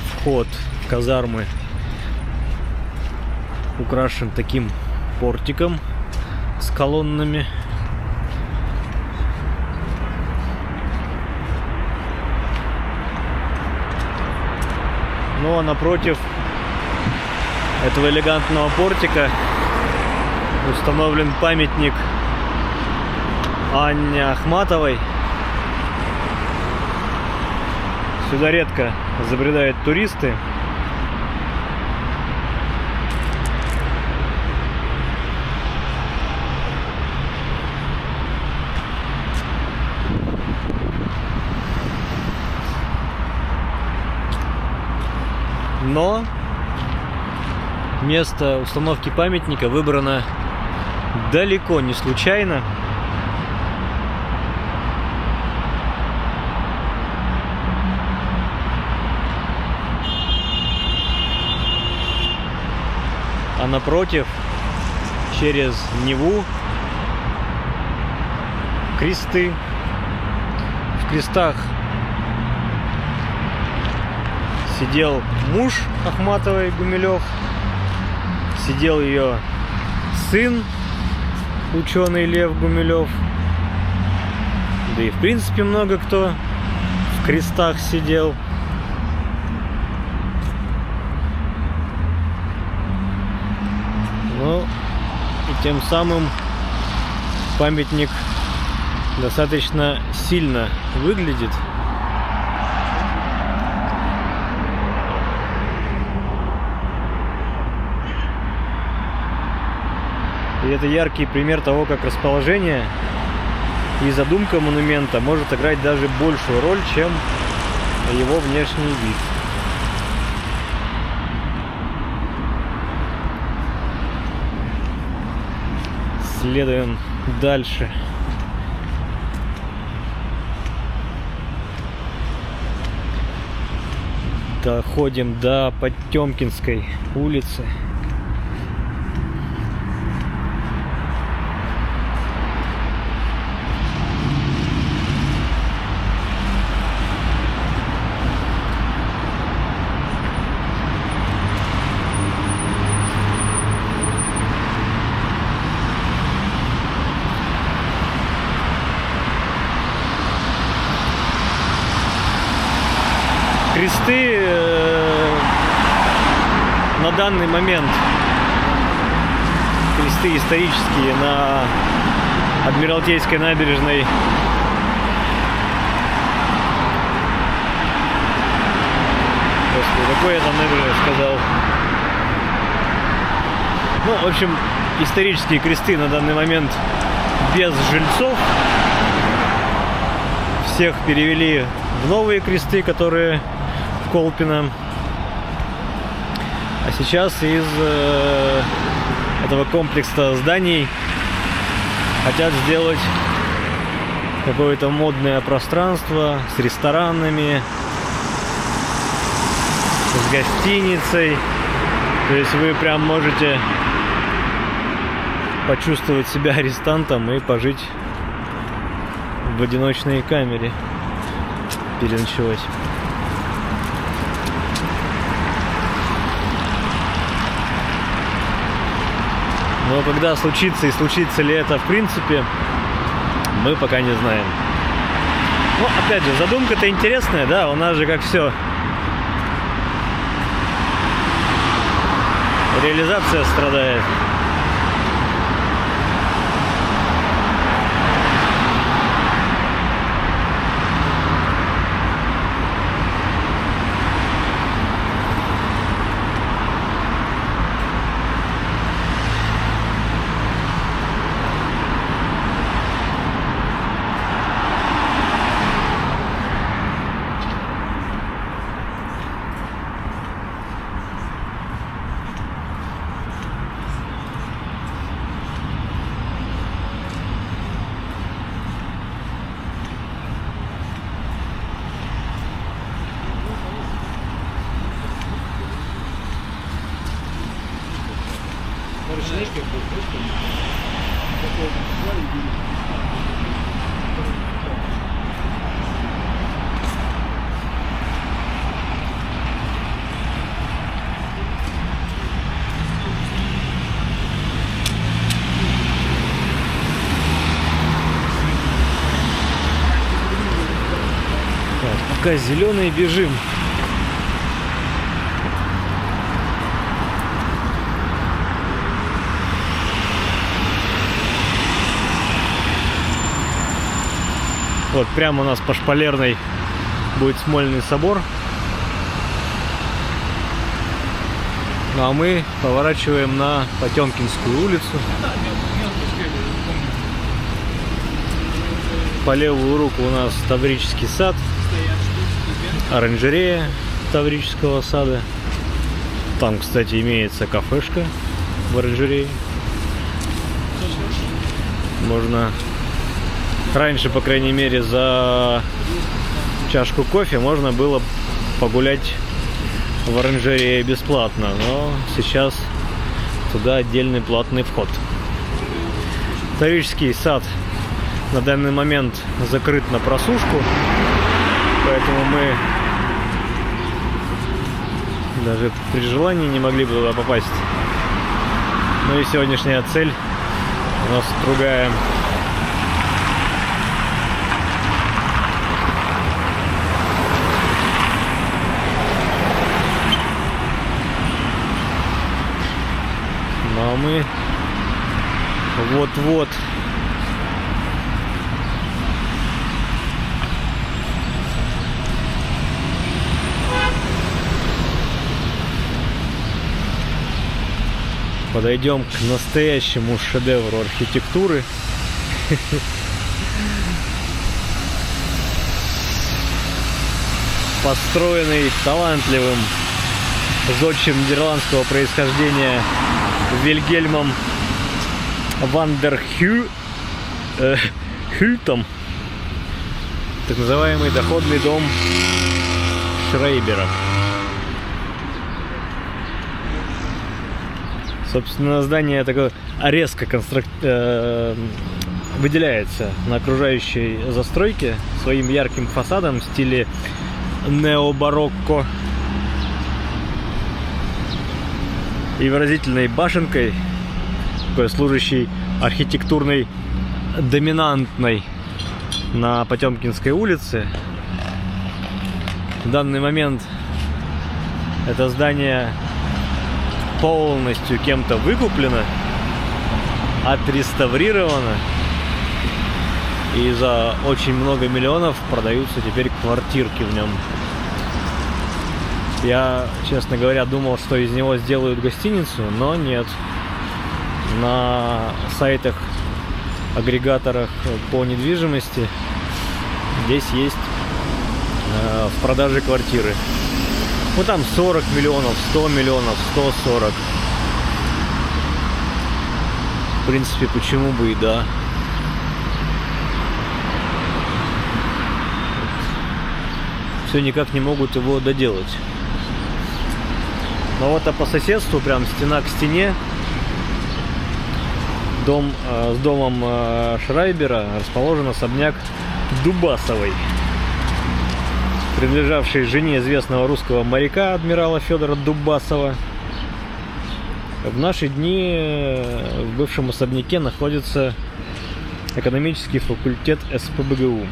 вход в казармы украшен таким портиком с колоннами. Ну а напротив этого элегантного портика установлен памятник Анне Ахматовой. Сюда редко забредают туристы. Но место установки памятника выбрано далеко не случайно. А напротив, через Неву, кресты. В крестах сидел муж Ахматовой, Гумилев, сидел ее сын, ученый Лев Гумилев, да и в принципе много кто в крестах сидел. Ну и тем самым памятник достаточно сильно выглядит. И это яркий пример того, как расположение и задумка монумента может играть даже большую роль, чем его внешний вид. Следуем дальше. Доходим до Потемкинской улицы. Кресты на данный момент, кресты исторические на Адмиралтейской набережной, Господи, какой я там набережной сказал? Ну, в общем, исторические кресты на данный момент без жильцов. Всех перевели в новые кресты, которые в Колпино. А сейчас из этого комплекса зданий хотят сделать какое-то модное пространство с ресторанами, с гостиницей. То есть вы прям можете почувствовать себя арестантом и пожить в одиночной камере, переночевать. Но когда случится и случится ли это в принципе, мы пока не знаем. Ну, опять же, задумка-то интересная, да, у нас же как все. Реализация страдает. Пока зеленый, бежим. Вот прямо у нас по Шпалерной будет Смольный собор. Ну а мы поворачиваем на Потемкинскую улицу. По левую руку у нас Таврический сад, оранжерея Таврического сада. Там, кстати, имеется кафешка в оранжерее. Можно раньше, по крайней мере, за чашку кофе можно было погулять в оранжерее бесплатно, но сейчас туда отдельный платный вход. Таврический сад на данный момент закрыт на просушку, поэтому мы даже при желании не могли бы туда попасть. Ну и сегодняшняя цель у нас другая. Ну а мы вот-вот подойдем к настоящему шедевру архитектуры. Построенный талантливым зодчим нидерландского происхождения Вильгельмом ван дер Хультом, так называемый доходный дом Шрайбера. Собственно, здание такое резко выделяется на окружающей застройке своим ярким фасадом в стиле необарокко и выразительной башенкой, такой служащей архитектурной доминантной на Потемкинской улице. В данный момент это здание полностью кем-то выкуплено, отреставрировано, и за очень много миллионов продаются теперь квартирки в нем. Я, честно говоря, думал, что из него сделают гостиницу, но нет. На сайтах, агрегаторах по недвижимости здесь есть в продаже квартиры. Ну там 40 миллионов, 100 миллионов, 140. В принципе, почему бы и да. Все никак не могут его доделать. Но вот, а по соседству, прям стена к стене, с домом Шрайбера расположен особняк Дубасовой, принадлежавший жене известного русского моряка адмирала Федора Дубасова. В наши дни в бывшем особняке находится экономический факультет СПбГУ.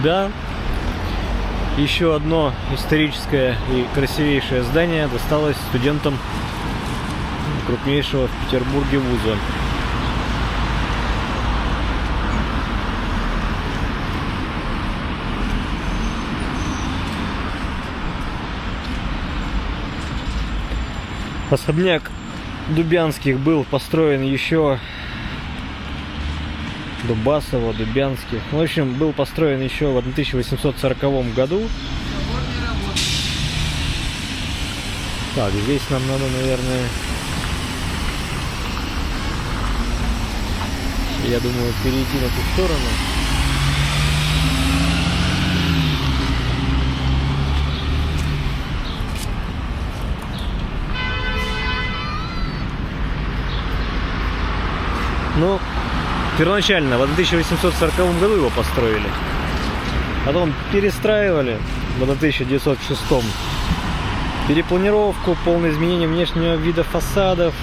Да, еще одно историческое и красивейшее здание досталось студентам крупнейшего в Петербурге вуза. Особняк Дубянских был построен еще Дубасово, Дубянских. В общем, был построен еще в 1840 году. Так, здесь нам надо, наверное, я думаю, перейти на ту сторону. Ну, первоначально в 1840 году его построили, потом перестраивали в 1906. Перепланировку, полное изменение внешнего вида фасадов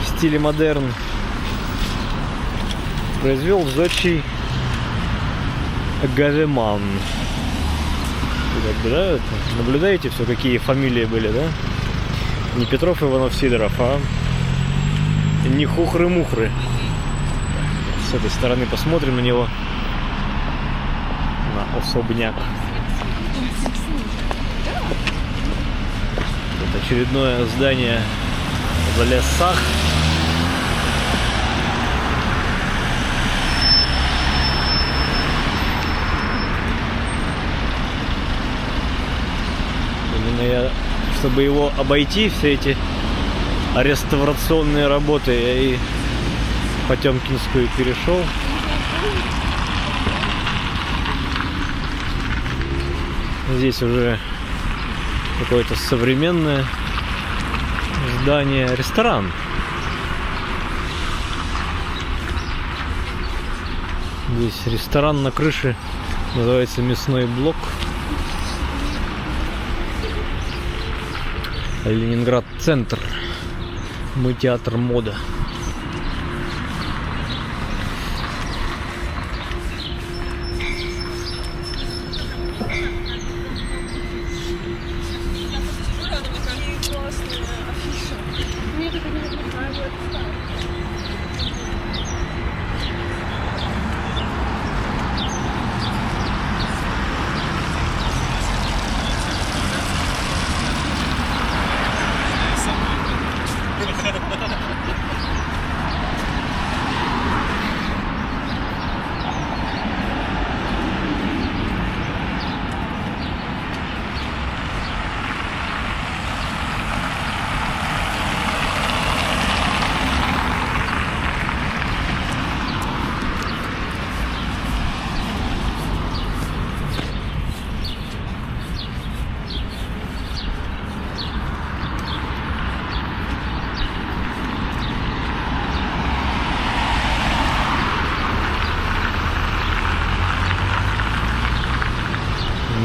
в стиле модерн произвел зодчий Гавеман. Как бы, да, наблюдаете все, какие фамилии были, да? Не Петров, Иванов, Сидоров, а не Хухры-Мухры. С этой стороны посмотрим на него. На особняк. Вот очередное здание в лесах. Именно чтобы его обойти, все эти реставрационные работы, я и Потемкинскую перешел. Здесь уже какое-то современное здание, ресторан. Здесь ресторан на крыше, называется «Мясной блок». Ленинград-центр. Мы театр мода.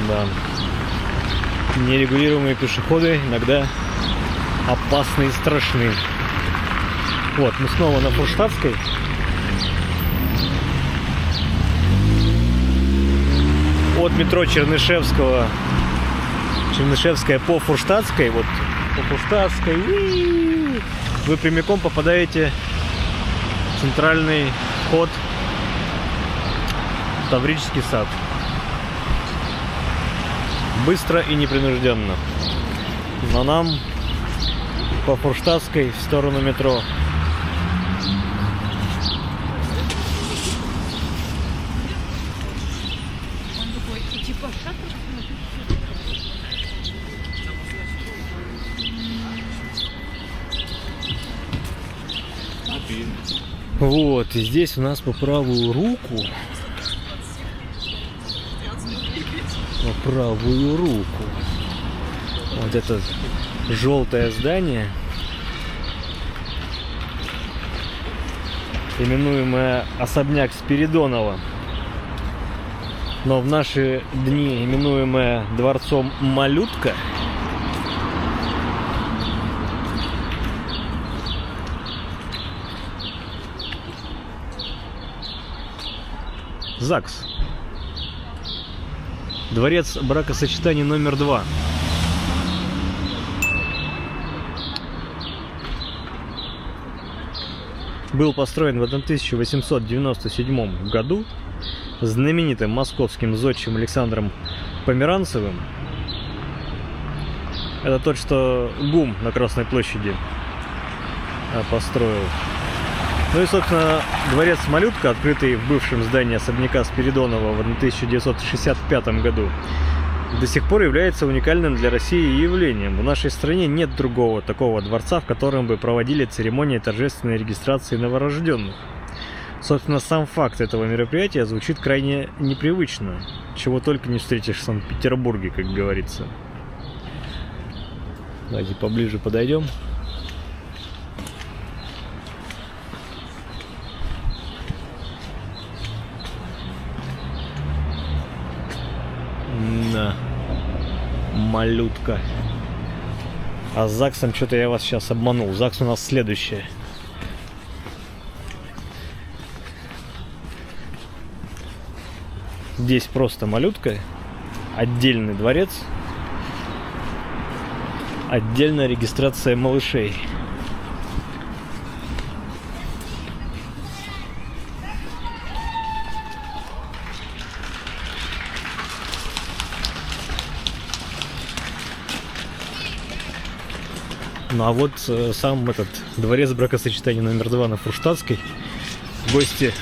Да. Нерегулируемые пешеходы иногда опасны и страшны. Вот, мы снова на Фурштадтской. От метро Чернышевская по Фурштадтской, вот по Фурштадтской, вы прямиком попадаете в центральный вход в Таврический сад. Быстро и непринужденно. Но нам по Фурштадтской в сторону метро. Вот, и здесь у нас по правую руку, вот это желтое здание, именуемое особняк Спиридонова, но в наши дни именуемое дворцом Малютка. ЗАГС. Дворец бракосочетаний номер 2. Был построен в 1897 году знаменитым московским зодчим Александром Померанцевым. Это тот, что ГУМ на Красной площади построил. Ну и, собственно, дворец Малютка, открытый в бывшем здании особняка Спиридонова в 1965 году, до сих пор является уникальным для России явлением. В нашей стране нет другого такого дворца, в котором бы проводили церемонии торжественной регистрации новорожденных. Собственно, сам факт этого мероприятия звучит крайне непривычно, чего только не встретишь в Санкт-Петербурге, как говорится. Давайте поближе подойдем. Малютка. А с ЗАГСом что-то я вас сейчас обманул. ЗАГС у нас следующее. Здесь просто малютка, отдельный дворец, отдельная регистрация малышей. Ну а вот сам этот дворец бракосочетания номер 2 на Фурштадтской. Гости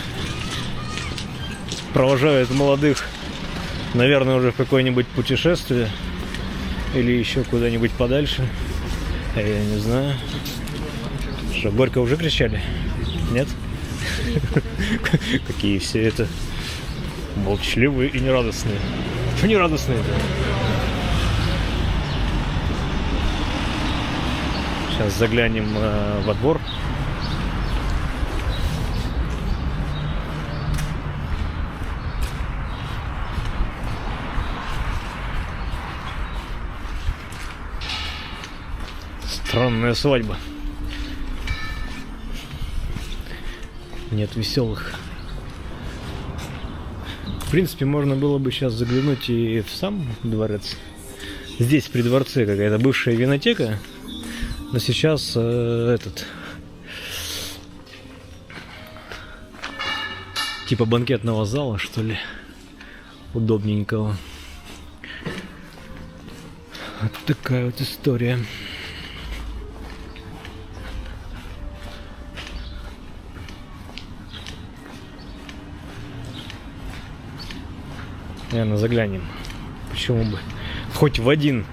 провожают молодых, наверное, уже в какое-нибудь путешествие или еще куда-нибудь подальше. Я не знаю. Что, горько уже кричали? Нет? Какие все это молчаливые и нерадостные. Нерадостные. Сейчас заглянем во двор. Странная свадьба. Нет веселых. В принципе, можно было бы сейчас заглянуть и в сам дворец. Здесь при дворце какая-то бывшая винотека. Но сейчас типа банкетного зала, что ли, удобненького. Вот такая вот история. Наверное, заглянем. Почему бы? Хоть в один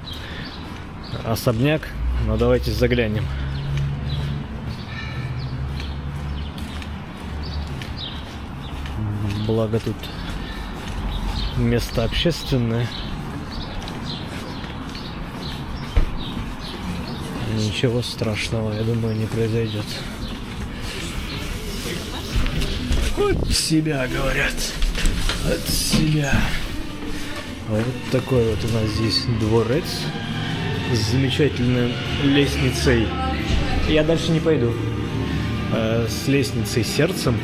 особняк. Но давайте заглянем. Благо тут место общественное. Ничего страшного, я думаю, не произойдет. От себя, говорят. От себя. Вот такой вот у нас здесь дворец. С замечательной лестницей. Я дальше не пойду. С лестницей сердцем.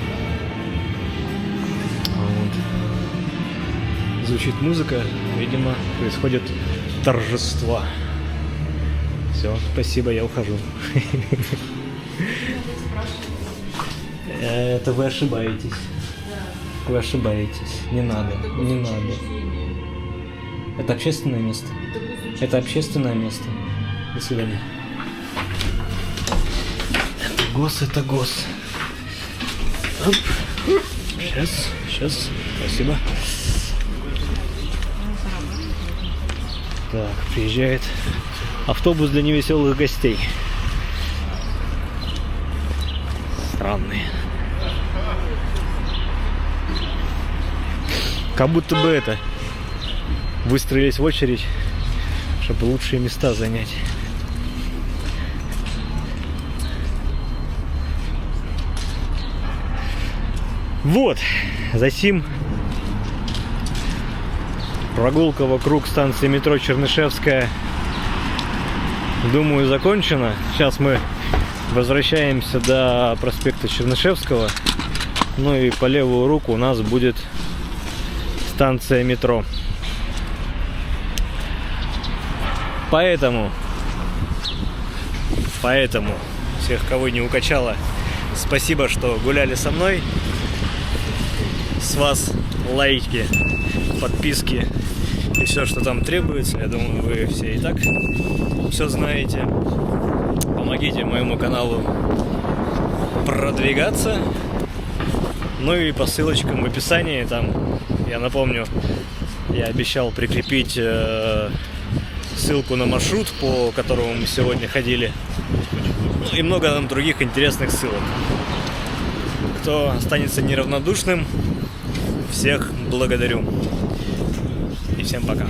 Вот. Звучит музыка. Видимо, происходит торжество. Все, спасибо, я ухожу. Это вы ошибаетесь. Вы ошибаетесь. Не надо. Не надо. Это общественное место. Это общественное место. До свидания. Это гос, это гос. Оп. Сейчас. Спасибо. Так, приезжает автобус для невеселых гостей. Странные. Как будто бы это выстроились в очередь, чтобы лучшие места занять. Вот, затем прогулка вокруг станции метро Чернышевская, думаю, закончена. Сейчас мы возвращаемся до проспекта Чернышевского. Ну и по левую руку у нас будет станция метро. Поэтому всех, кого не укачало, спасибо, что гуляли со мной. С вас лайки, подписки и все, что там требуется. Я думаю, вы все и так все знаете. Помогите моему каналу продвигаться. Ну и по ссылочкам в описании, там, я напомню, я обещал прикрепить ссылку на маршрут, по которому мы сегодня ходили. Ну и много там других интересных ссылок. Кто останется неравнодушным, всех благодарю. И всем пока.